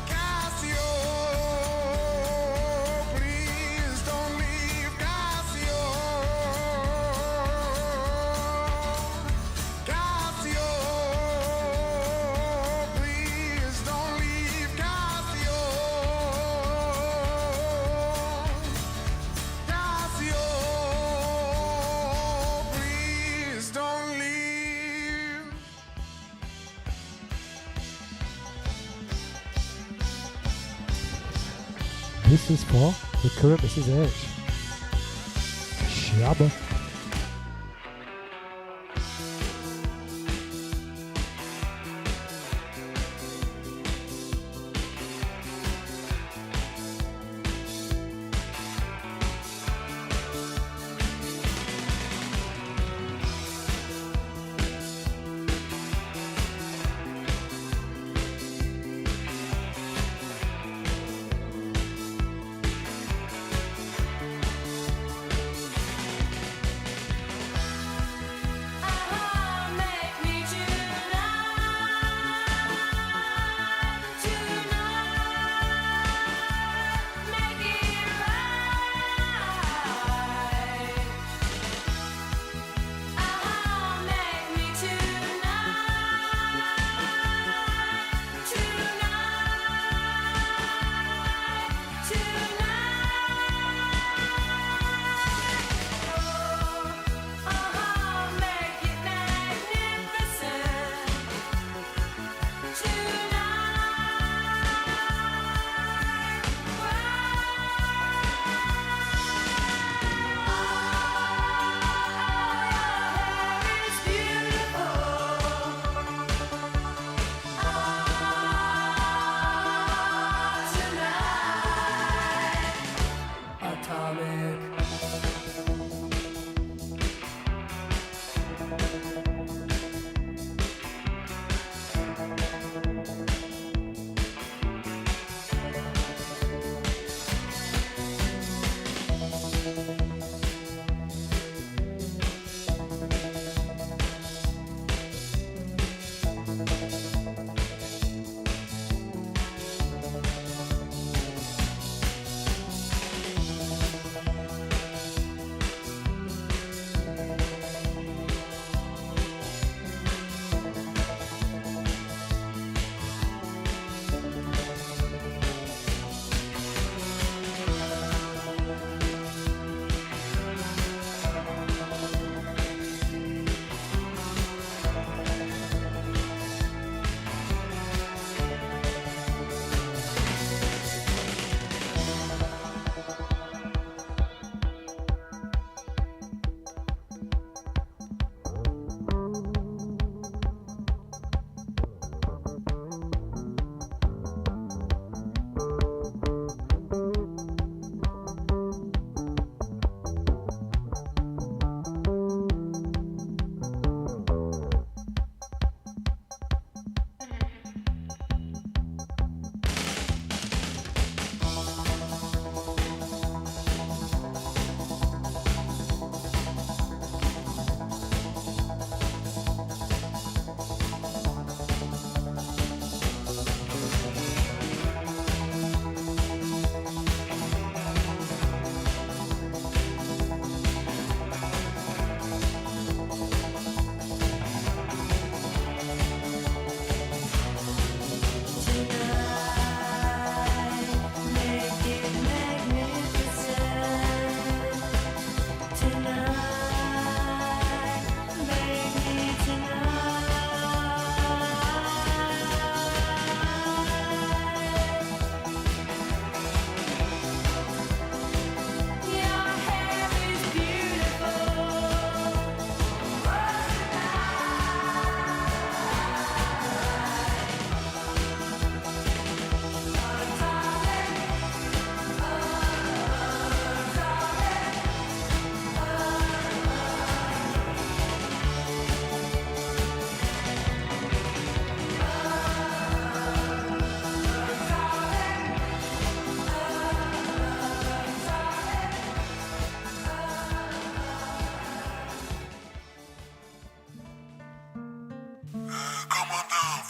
Casio, please don't leave. Casio, Casio, please don't leave. Casio, Casio, please don't leave. This is for the current Mrs. H. Shabba.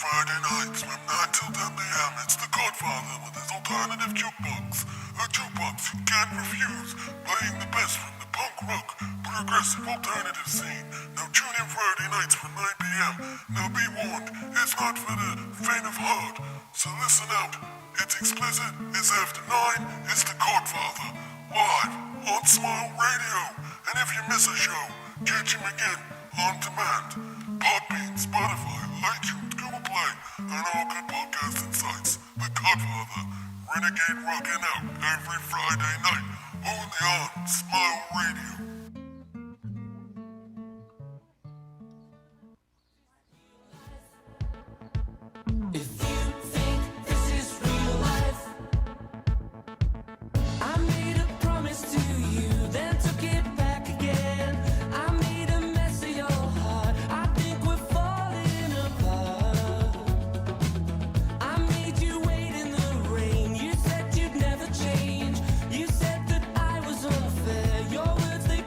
Friday nights from 9 till 10 p.m. It's the Godfather with his alternative jukebox. A jukebox you can't refuse, playing the best from the punk rock, progressive alternative scene. Now tune in Friday nights from 9 p.m. Now be warned, it's not for the faint of heart. So listen out, it's explicit, it's after 9, it's the Godfather, live on Smile Radio. And if you miss a show, catch him again on demand. Podbean, Spotify, iTunes, Google Play, and all good podcasting sites. The Godfather, Renegade rocking out every Friday night, only on Smile Radio. If you think this is real life, I made a promise to you, then took it back again. I made a mess of your heart. I think we're falling apart. I made you wait in the rain. You said you'd never change. You said that I was unfair. Your words, they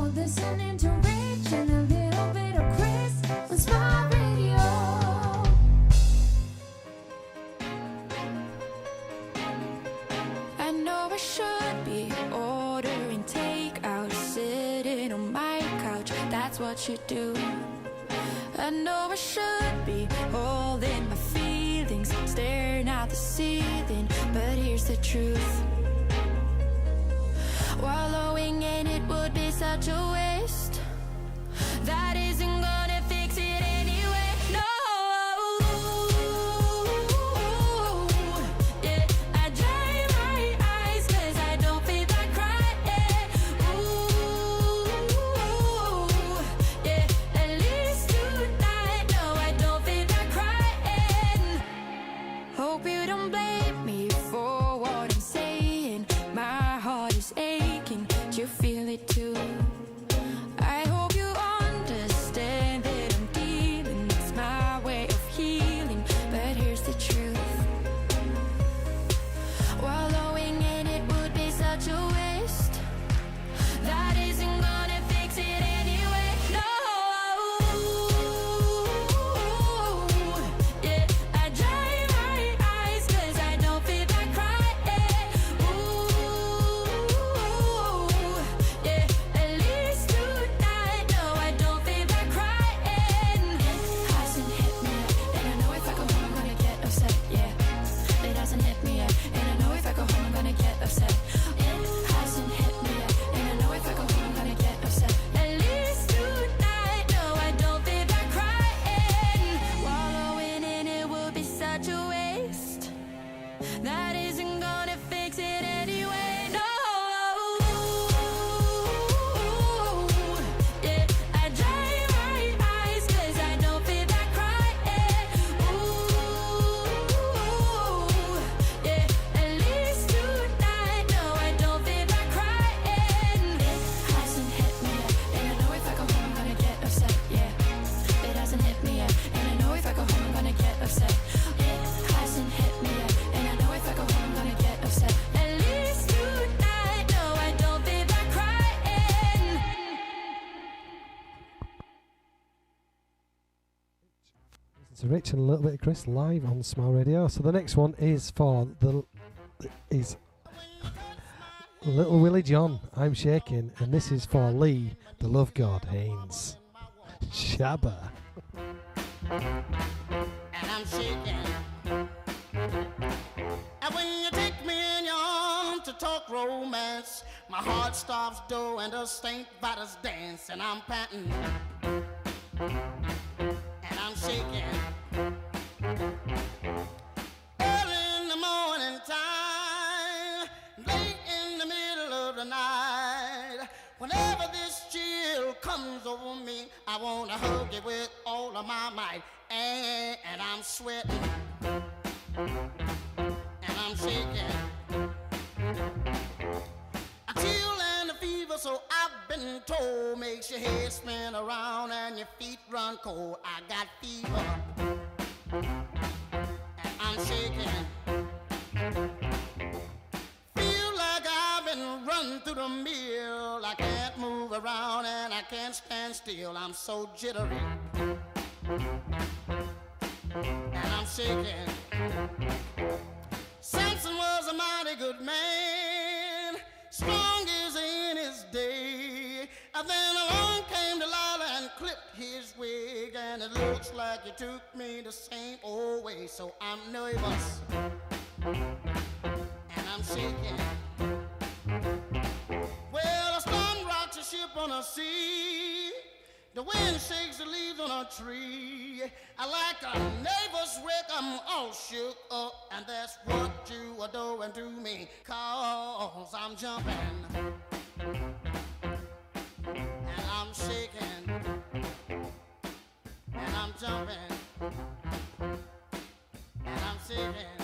listening to Rich and a little bit of Chris on Smart Radio. I know I should be ordering takeout, sitting on my couch, that's what you do. I know I should be holding my feelings, staring at the ceiling, but here's the truth. Wallowing in it would be such a waste. That isn't gonna fix it anyway. No. Yeah, I dry my eyes 'cause I don't feel like crying. Ooh, yeah, at least tonight. No, I don't feel like crying. Hope you don't blame me for what I'm saying. My heart is aching. Do you feel it too? I hope you understand that I'm dealing. It's my way of healing, but here's the truth. Wallowing in it would be such a waste. That isn't gonna fix it anyway. No. Yeah, I dry my eyes 'cause I don't feel like crying. Ooh, yeah, at least tonight. No, I don't feel like crying. It hasn't hit me yet, and I know if I go home I'm gonna get upset. Yeah, it hasn't hit me yet, and I know if I go home I'm gonna get upset. It hasn't hit me yet, and I know if I go home I'm gonna get upset. At least tonight. No, I don't feel like crying. Wallowing in it would be such a waste. That isn't gonna fix it anyway. No. Yeah, I dry my eyes 'cause I don't feel like crying. Ooh, yeah, at least tonight. No, I don't feel like crying. It hasn't hit me yet, and I know if I go home I'm gonna get upset. Yeah, it hasn't hit me yet, and I know if I go home I'm gonna get upset. It hasn't hit me yet, and I know if I go home I'm gonna get upset. At least tonight. No, I don't feel like crying. So Rich and a little bit of Chris live on Smile Radio. So the next one is for is Little Willie John, I'm Shaking, and this is for Lee, the Love God Haynes. Shabba. And I'm shaking. And when you take me in your arms to talk romance, my heart stops doing the St. Vitus dance, and I'm panting. And I'm shaking. Early in the morning time, late in the middle of the night, whenever this chill comes over me, I want to hug you with all of my might. And I'm sweating. And I'm shaking. A chill and a fever, so I've been told, makes your head spin around and your feet run cold. I got fever. And I'm shaking. Feel like I've been run through the mill. I can't move around and I can't stand still. I'm so jittery. And I'm shaking. Samson was a mighty good man, strong as in his day. And then along came Delilah and clipped his wig, and it looks like you took me the same old way. So I'm nervous, and I'm shaking. Well, a storm rocks a ship on a sea. The wind shakes the leaves on a tree. I like a neighbor's wreck, I'm all shook up. And that's what you are doing to me, 'cause I'm jumping. And I'm shaking. And I'm jumping. And I'm shaking.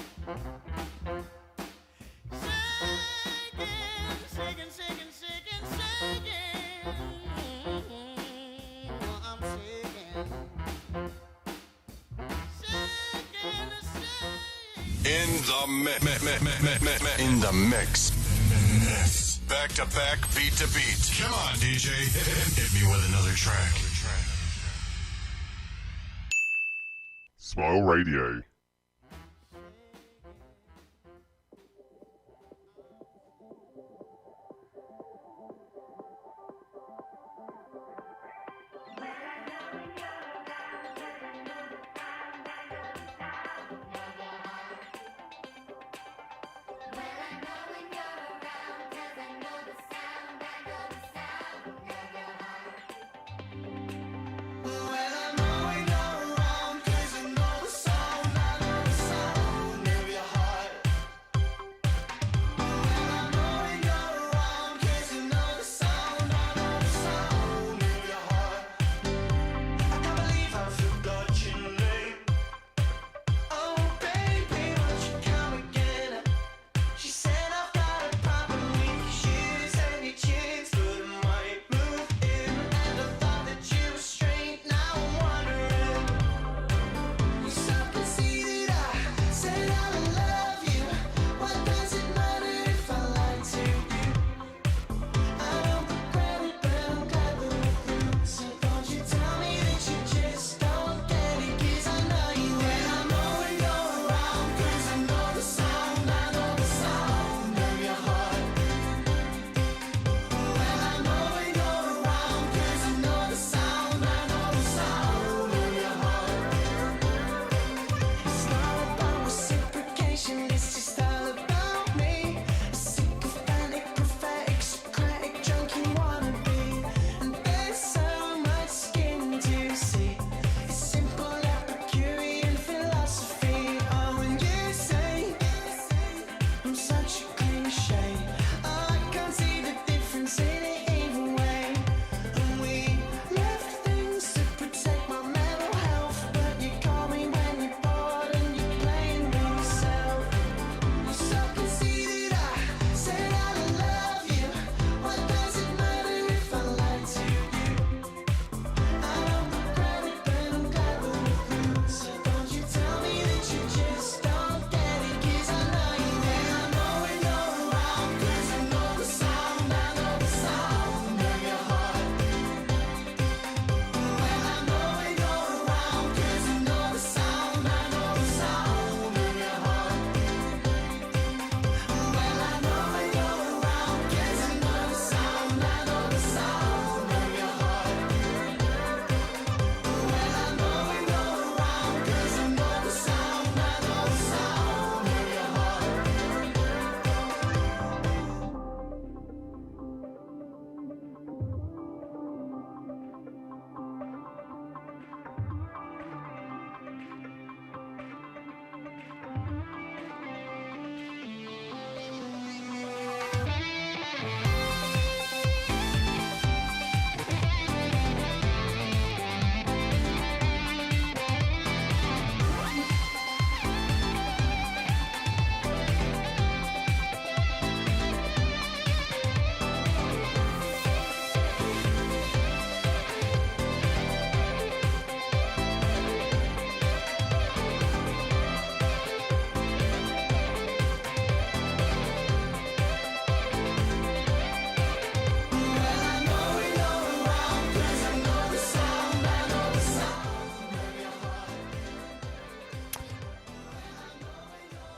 Shaking, shaking, shaking, shaking, shaking. I'm shaking. In the mix. back to back, beat to beat. Come on, DJ. Hit me with another track. Smile Radio.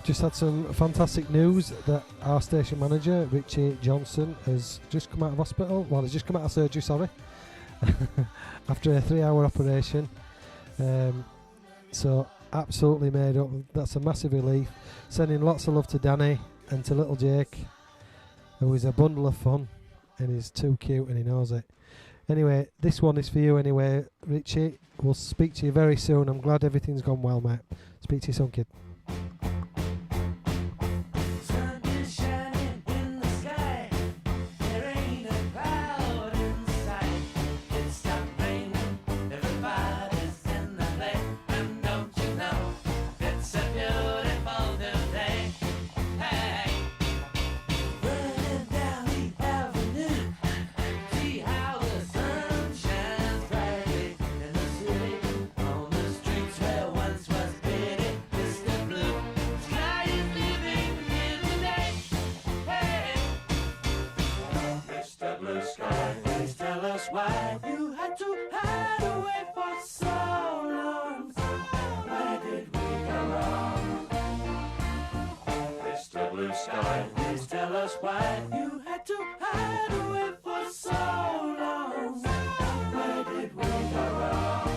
Just had some fantastic news that our station manager, Richie Johnson, has just come out of hospital. Well, he's just come out of surgery, sorry, after a 3-hour operation. So, absolutely made up. That's a massive relief. Sending lots of love to Danny and to little Jake, who is a bundle of fun and he's too cute and he knows it. Anyway, this one is for you anyway, Richie. We'll speak to you very soon. I'm glad everything's gone well, mate. Speak to you soon, kid. On the streets where once was pity, it's the why you had to hide away for so long. Where did we go wrong? Mr. Blue Sky, please tell us why you had to hide away for so long. Where did we go wrong?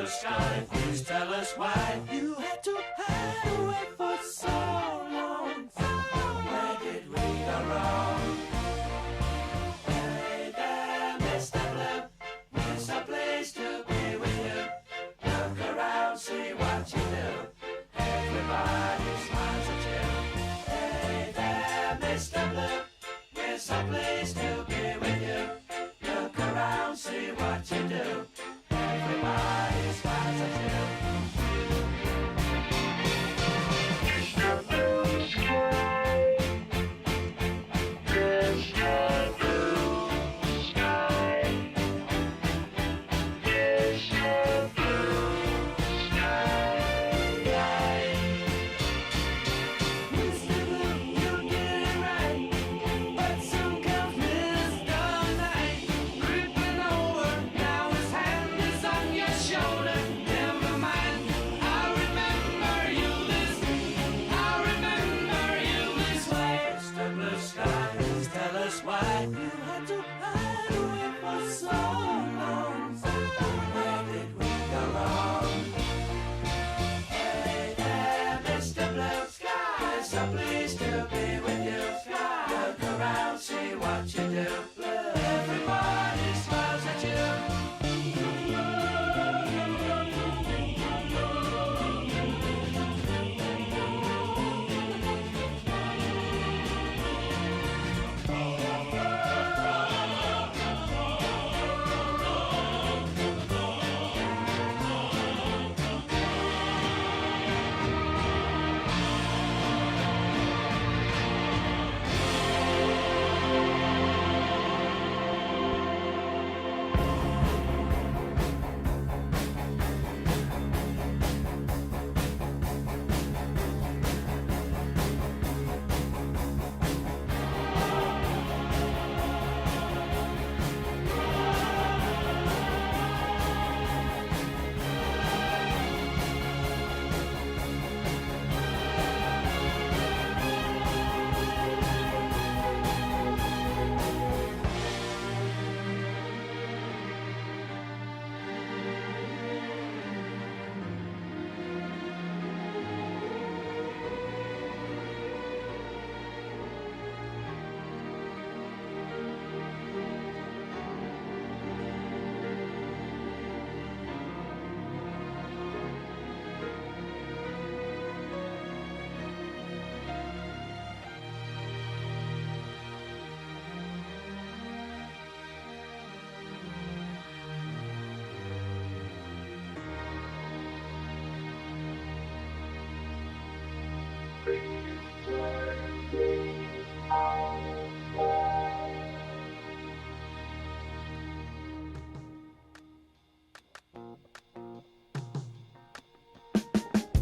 Sky, please tell us why you had to hide away for so long. Where did we go wrong? Hey there, Mr. Blue, it's a place to be with you. Look around, see what you do. Everybody smiles at you. Hey there, Mr. Blue, it's a place to be with you. Look around, see what you do. Everybody smiles at you. Mr. Blue Sky, Mr. Blue Sky, Mr. Blue Sky. Mr. Blue, you did it right, but soon comes Mr. Night, creeping over. Now his hand is on your shoulder. Never mind, I remember you this way. Mr. Blue Sky, please tell us why you had to hide away for so long. Where did we go wrong? Hey there, Mr. Blue Sky, so pleased to be with you. Look around, see what you do. Everybody smiles at you.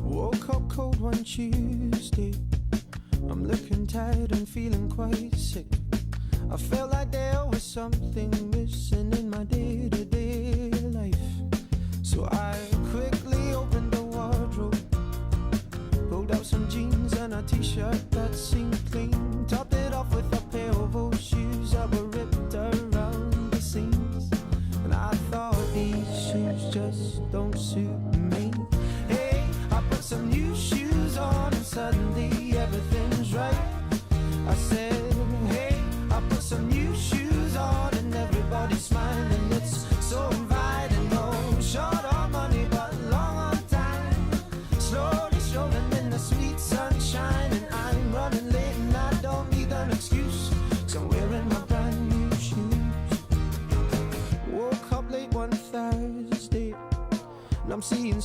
Woke up cold one Tuesday. I'm looking tired and feeling quite sick. I felt like there was something missing in my day-to-day life. So I quickly opened the wardrobe, pulled out some jeans and a t-shirt that seemed clean, topped it off with a pair of old shoes that were ripped around the seams. And I thought these shoes just don't suit me. Hey, I put some new shoes on and suddenly everything's right. I said, hey, I put some new shoes on and everybody's smiling. It's so inviting. No short on money but long on time, slowly strolling in the sweet sunshine.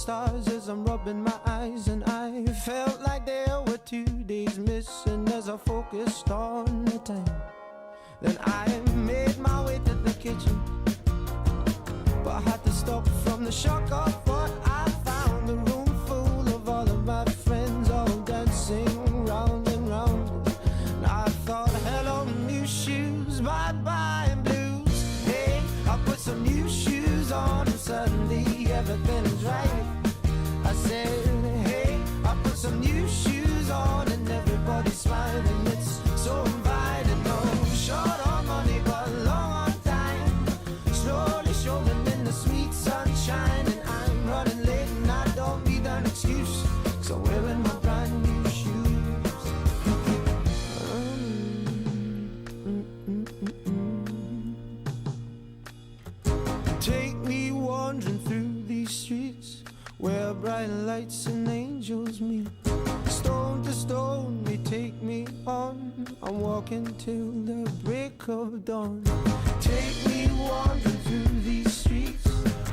stars as I'm rubbing my eyes, and I felt like there were 2 days missing as I focused on the time. Then I made my way to the kitchen, but I had to stop from the shock of what I found. A room full of all of my friends, all dancing round and round. And I thought, hello, new shoes, bye-bye blues. Hey, I put some new shoes on and suddenly everything is right. I said, hey, I put some new shoes on and everybody's smiling. It's so inviting. No short on money, but long on time. Slowly strolling in the sweet sunshine, and I'm running late and I don't need an excuse, 'cause I'm wearing my brand new shoes. Take me wandering through these streets where bright lights and angels meet. Stone to stone, they take me on. I'm walking till the break of dawn. Take me wandering through these streets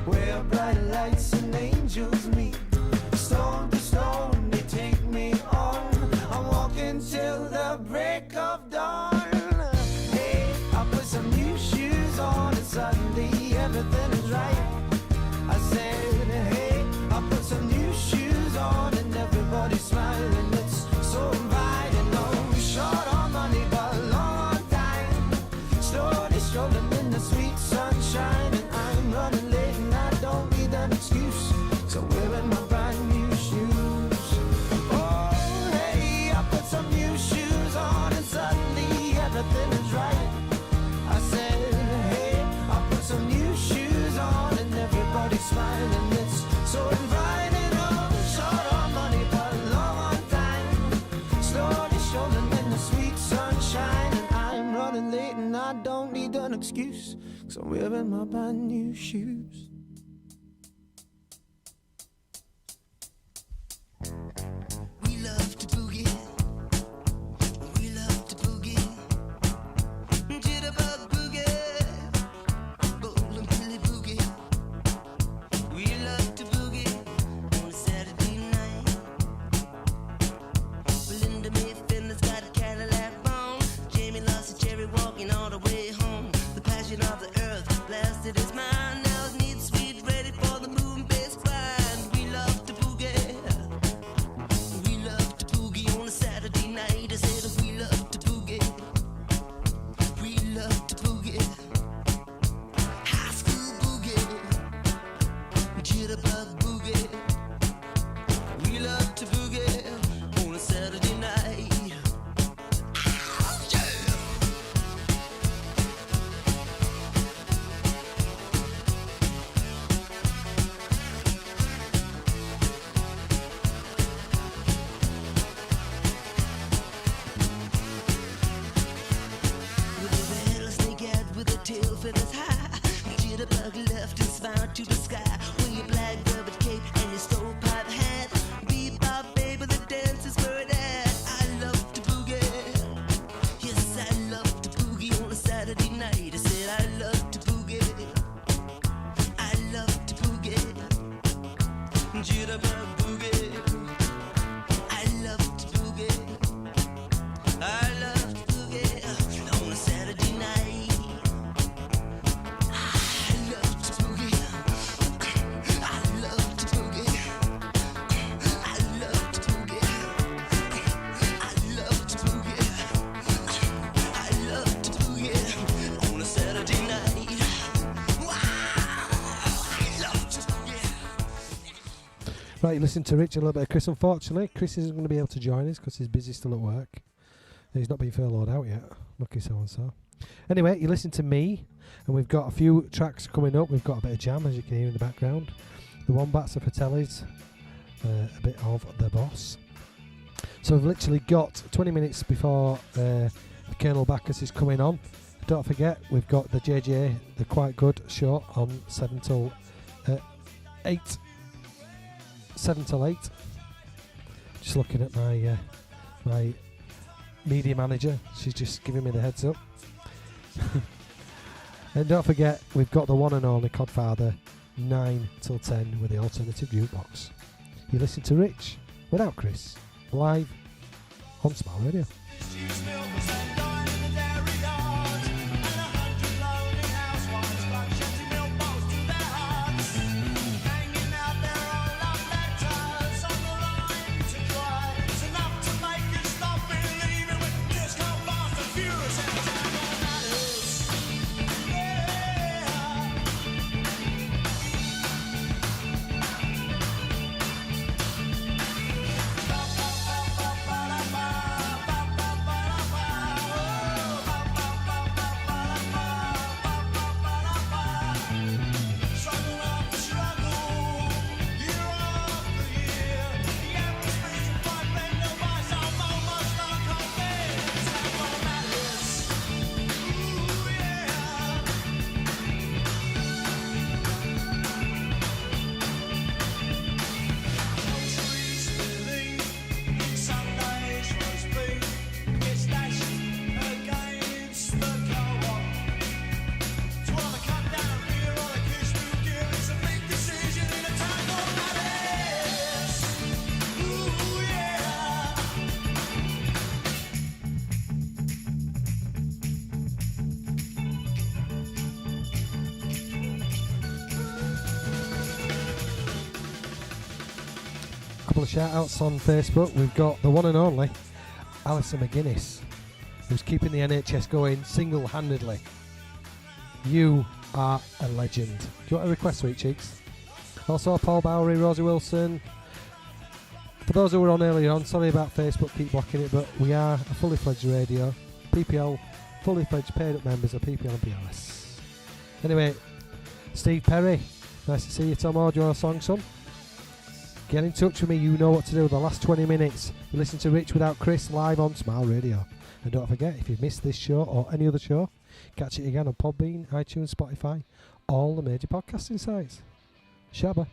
where bright lights and angels meet. Stone to stone, they take me on. I'm walking till the break of dawn. Hey, I put some new shoes on and suddenly everything is right. I said, hey, I put some new shoes on and everybody's smiling. It's so inviting. No short on money, but long on time. Slowly strolling in the sweet sunshine, and I'm running late and I don't need an excuse, 'cause I'm wearing my brand new shoes. Oh, hey, I put some new shoes on and suddenly everything is right. I said, hey, I put some new shoes on and everybody's smiling. It's so inviting. Oh, short on money, but long on time. Slowly strolling in the sweet sunshine, and I'm running late and I don't need an excuse, 'cause I'm wearing my brand new shoes. We love to boogie. We love to boogie. Jitterbug boogie. Golden Billy boogie. We love to boogie on a Saturday night. Belinda Mayfield's got a Cadillac on. Jamie lost a cherry walking all the way home. The passion of the earth blasted his mind. Now his neat sweet ready for the moon bass grind. We love to boogie. We love to boogie on a Saturday night. I said we love to boogie. We love to boogie. High school boogie. Jitterbug boogie. We love to boogie on a Saturday night. Oh, yeah. With a rattlesnake head with a tail feathers high. Jitterbug left and smiled to the sky. With your black velvet cape and your stovepipe hat. Bebop, baby, the dance is where it at. I love to boogie. Yes, I love to boogie on a Saturday night. I said I love to boogie. I love to boogie. Jitterbug boogie. I love to boogie. I love to boogie on a Saturday night. I love to boogie. I love to boogie. I love to boogie. I love to boogie. I love to boogie on a Saturday night. Wow, I love to boogie. Right, you listen to Rich, a little bit of Chris. Unfortunately, Chris isn't going to be able to join us because he's busy still at work. He's not been furloughed out yet. Lucky so-and-so. Anyway, you listen to me, and we've got a few tracks coming up. We've got a bit of jam, as you can hear in the background. The Wombats, the Fratellis, a bit of The Boss. So we've literally got 20 minutes before Colonel Bacchus is coming on. Don't forget, we've got the JJ, the Quite Good show on 7 till 8. 7 till 8. Just looking at my my media manager. She's just giving me the heads up. And don't forget, we've got the one and only Codfather 9 till 10 with the Alternative Jukebox. You listen to Rich without Chris, live on Smile Radio. Couple of shout outs on Facebook. We've got the one and only Alison McGuinness, who's keeping the NHS going single-handedly. You are a legend. Do you want a request, Sweet Cheeks? Also Paul Bowery, Rosie Wilson. For those who were on earlier on, sorry about Facebook, keep blocking it, but we are a fully fledged radio. PPL, fully fledged paid up members of PPL and PLS. Anyway, Steve Perry, nice to see you, Tomo. Do you want a song, son? Get in touch with me, you know what to do. The last 20 minutes, you listen to Rich Without Chris live on Smile Radio. And don't forget, if you've missed this show or any other show, catch it again on Podbean, iTunes, Spotify, all the major podcasting sites. Shabba.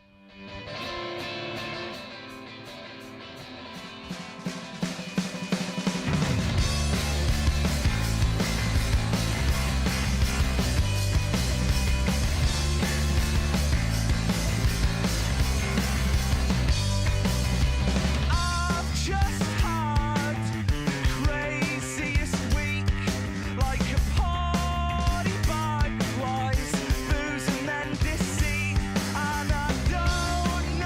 Booze and then deceit, and I don't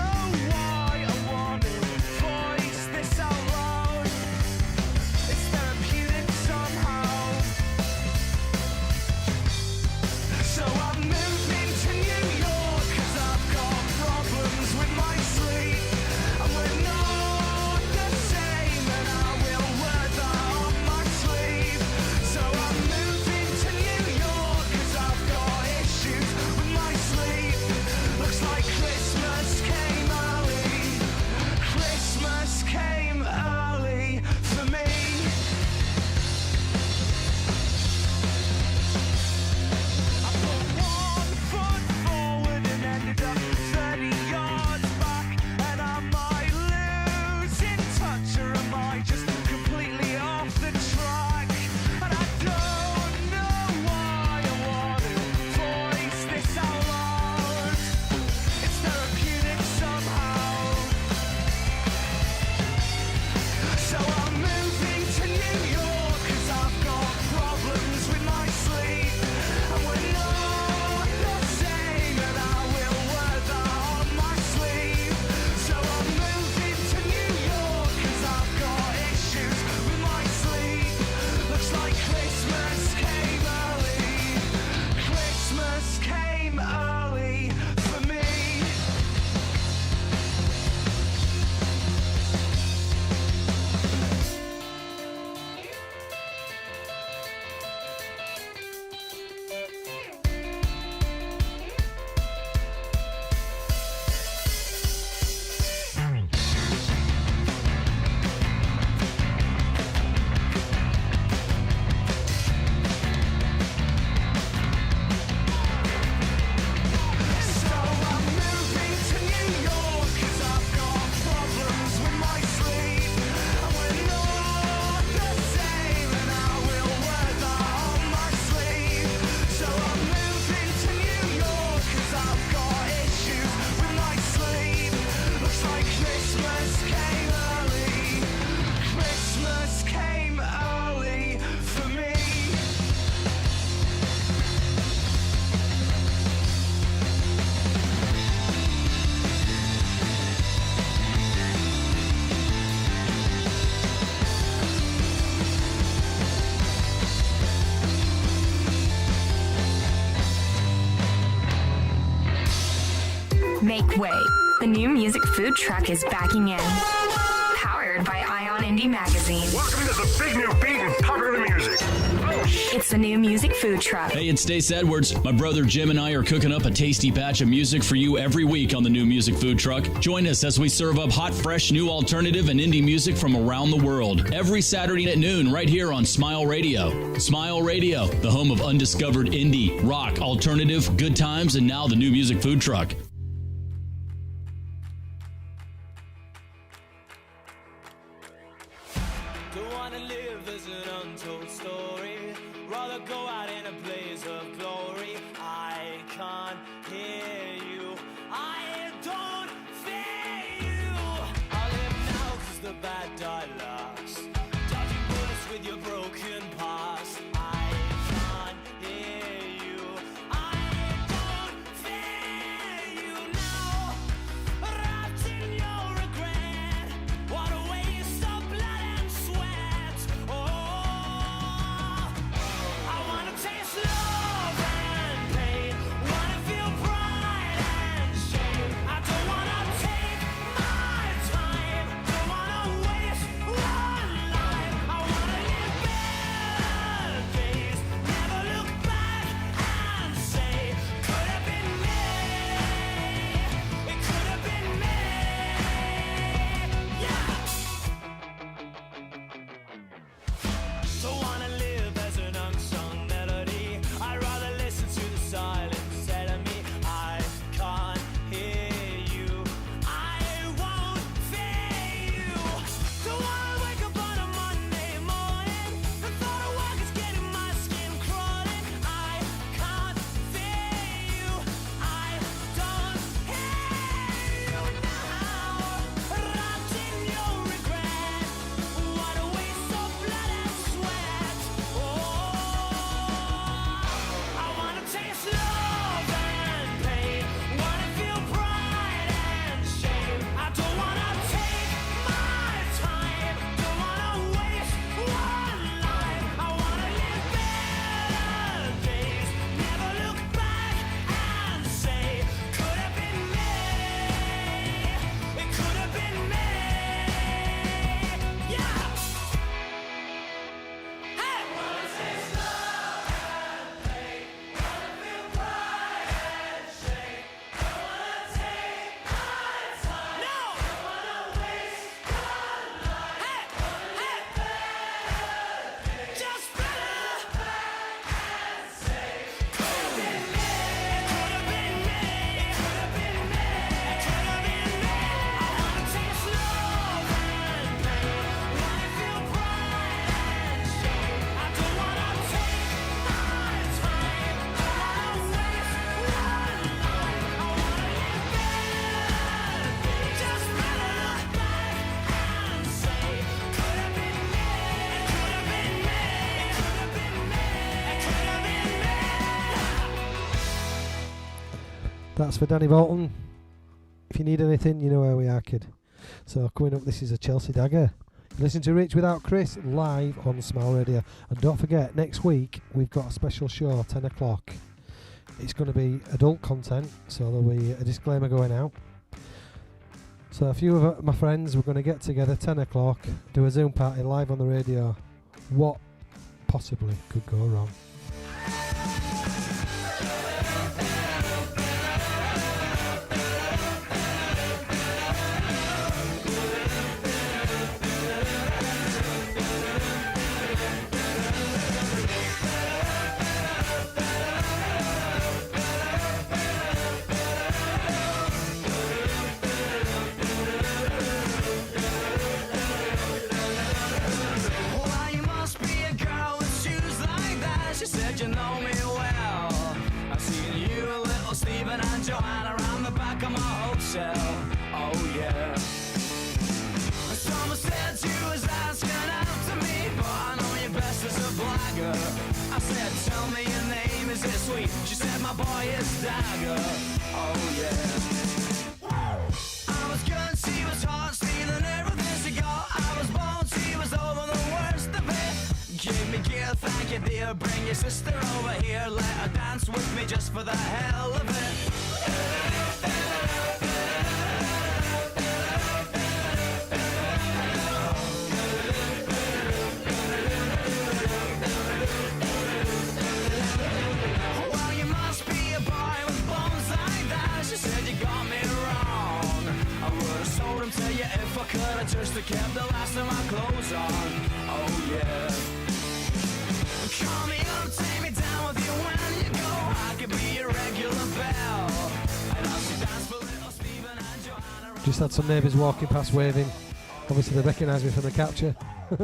Make way. The new music food truck is backing in. Powered by Ion Indie Magazine. Welcome to the big new beat in popular music. It's the new music food truck. Hey, it's Stace Edwards. My brother Jim and I are cooking up a tasty batch of music for you every week on the new music food truck. Join us as we serve up hot, fresh, new alternative and indie music from around the world. Every Saturday at noon right here on Smile Radio. Smile Radio, the home of undiscovered indie, rock, alternative, good times, and now the new music food truck. Don't wanna live as an untold story. Rather go out in a blaze of glory. I can't hear you. I don't fear you. I live now 'cause the bad die last. Dodging bullets with your broken past. I can't hear you. I don't fear you now. Wrapped in your regret. What a waste of blood and sweat. Oh, I wanna taste love and pain. Wanna feel pride and shame. I don't wanna take my time. Don't wanna waste one life. I wanna live better days. Never look back and say, could have been me. It could have been me. Yeah. Don't wanna live as an unsung melody. I'd rather listen to the silence telling me I can't hear you. I won't fear you. Don't wanna wake up on a Monday morning. The thought of work is getting my skin crawling. I can't fear you. I don't hear you now. Wrapped in your regret. What a waste of blood and sweat. Oh, I wanna taste love and pain. Wanna feel pride and shame. I don't wanna take my time. Don't wanna waste one life. I wanna live better days. Never look back and say, could have been me. It could have been me. Yeah. Hey! Wanna taste love and pain. Wanna feel pride and shame. Don't wanna take my time. No! Don't wanna waste one life. Hey! Hey! Just better back and say, could have been me. Could have been me. Could have been me. Could have been me. I wanna taste love and pain. Wanna feel pride and shame. I don't wanna take my time. Don't wanna waste one life. I wanna live better. Just better look back and say, could have been me. Could have been me. Could have been me. Could have been me. That's for Danny Bolton. If you need anything, you know where we are, kid. So coming up, this is a Chelsea Dagger. Listen to Rich Without Chris live on Smile Radio. And don't forget, next week we've got a special show, 10 o'clock. It's going to be adult content, so there'll be a disclaimer going out. So a few of my friends, we're going to get together 10 o'clock, do a Zoom party live on the radio. What possibly could go wrong? Well, you must be a girl with shoes like that. She said you know me well. I've seen you, little Stephen and Joanna around the back of my hotel. Oh yeah. Someone said you was asking out to me, but I know you best as a blagger. I said, tell me your name, is it sweet? She said my boy is Dagger. Oh yeah. I was good, she was hot, stealing everything she got. I was born, she was over the worst of it. Give me gear, thank you dear. Bring your sister over here, let her dance with me just for the hell of it. Just had some neighbours walking past waving. Obviously they recognise me from the capture. She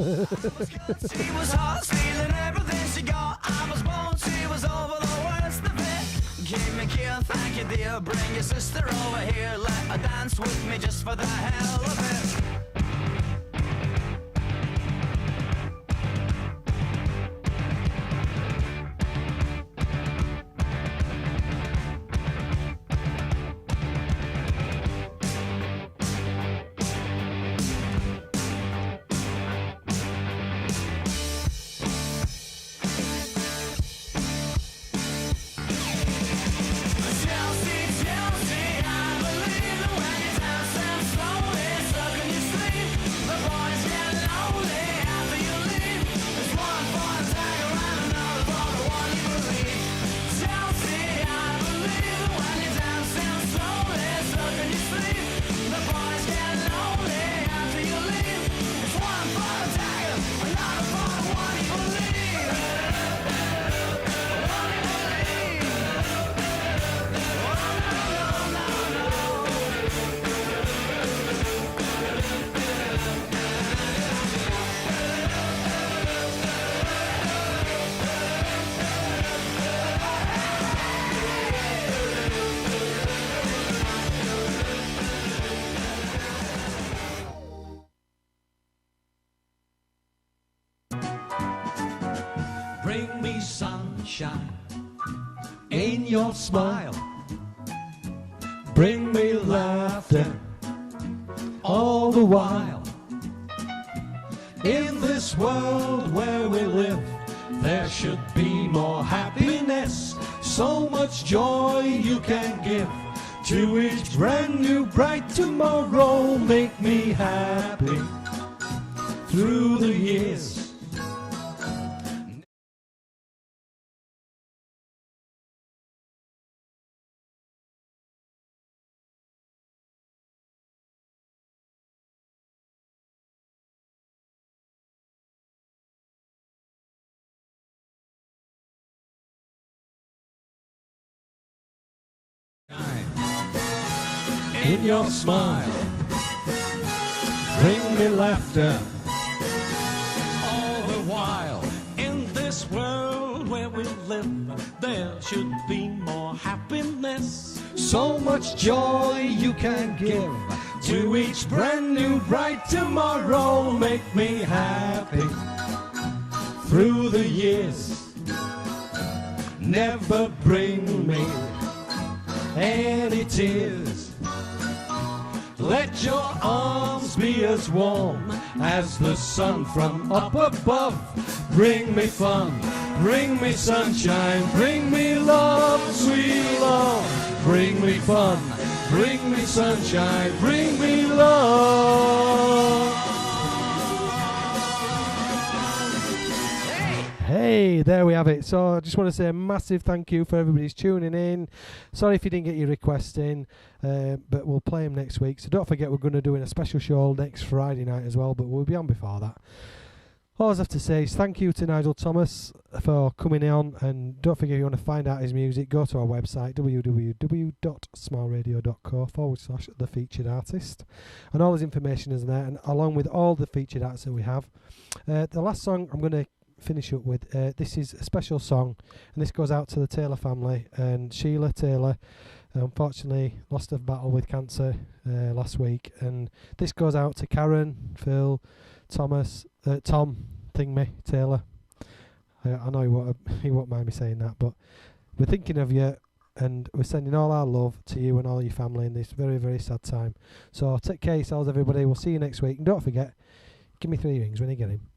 was hot, stealing everything she got. I was born, she was over the worst of it. Give me a kill, thank you dear. Bring your sister over here. Let her dance with me just for the hell of it. Bring me sunshine in your smile. Bring me laughter all the while. In this world where we live, there should be more happiness. So much joy you can give to each brand new bright tomorrow. Make me happy through the years. In your smile, bring me laughter all the while. In this world where we live, there should be more happiness. So much joy you can give to each brand new bright tomorrow. Make me happy through the years. Never bring me any tears. Let your arms be as warm as the sun from up above. Bring me fun, bring me sunshine, bring me love, sweet love. Bring me fun, bring me sunshine, bring me love. Hey, there we have it. So I just want to say a massive thank you for everybody's tuning in. Sorry if you didn't get your request in, but we'll play them next week. So don't forget we're going to do a special show next Friday night as well, but we'll be on before that. All I have to say is thank you to Nigel Thomas for coming on, and don't forget if you want to find out his music, go to our website www.smileradio.co/the featured artist, and all his information is there, and along with all the featured artists that we have. The last song I'm going to finish up with, this is a special song, and this goes out to the Taylor family, and Sheila Taylor unfortunately lost her battle with cancer last week, and this goes out to Karen, Phil, Thomas, Tom Thingme Taylor. I know he won't mind me saying that, but we're thinking of you, and we're sending all our love to you and all your family in this very, very sad time. So take care of yourselves, everybody. We'll see you next week, and don't forget, give me 3 rings when you get him.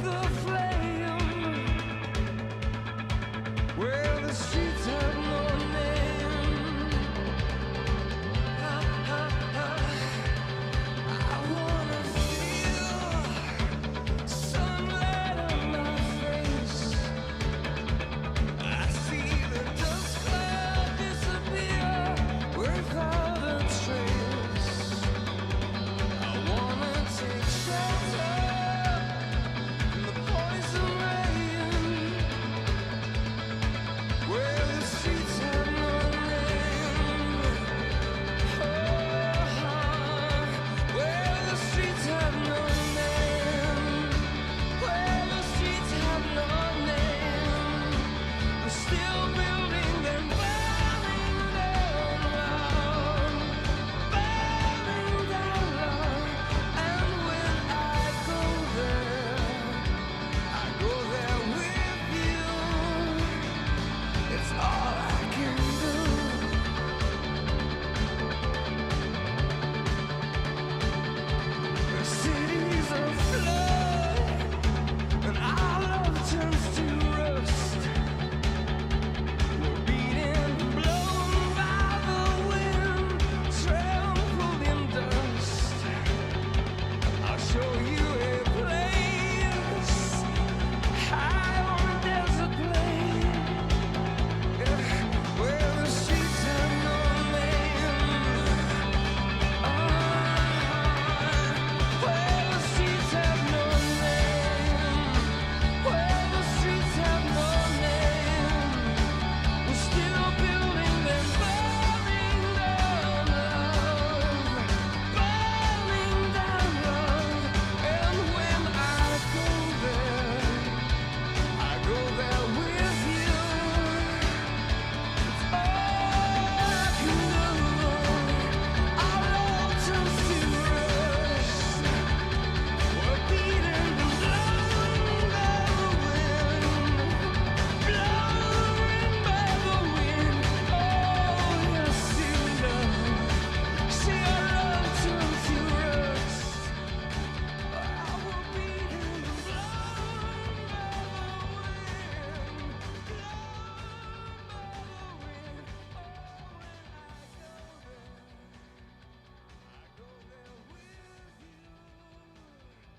the flame.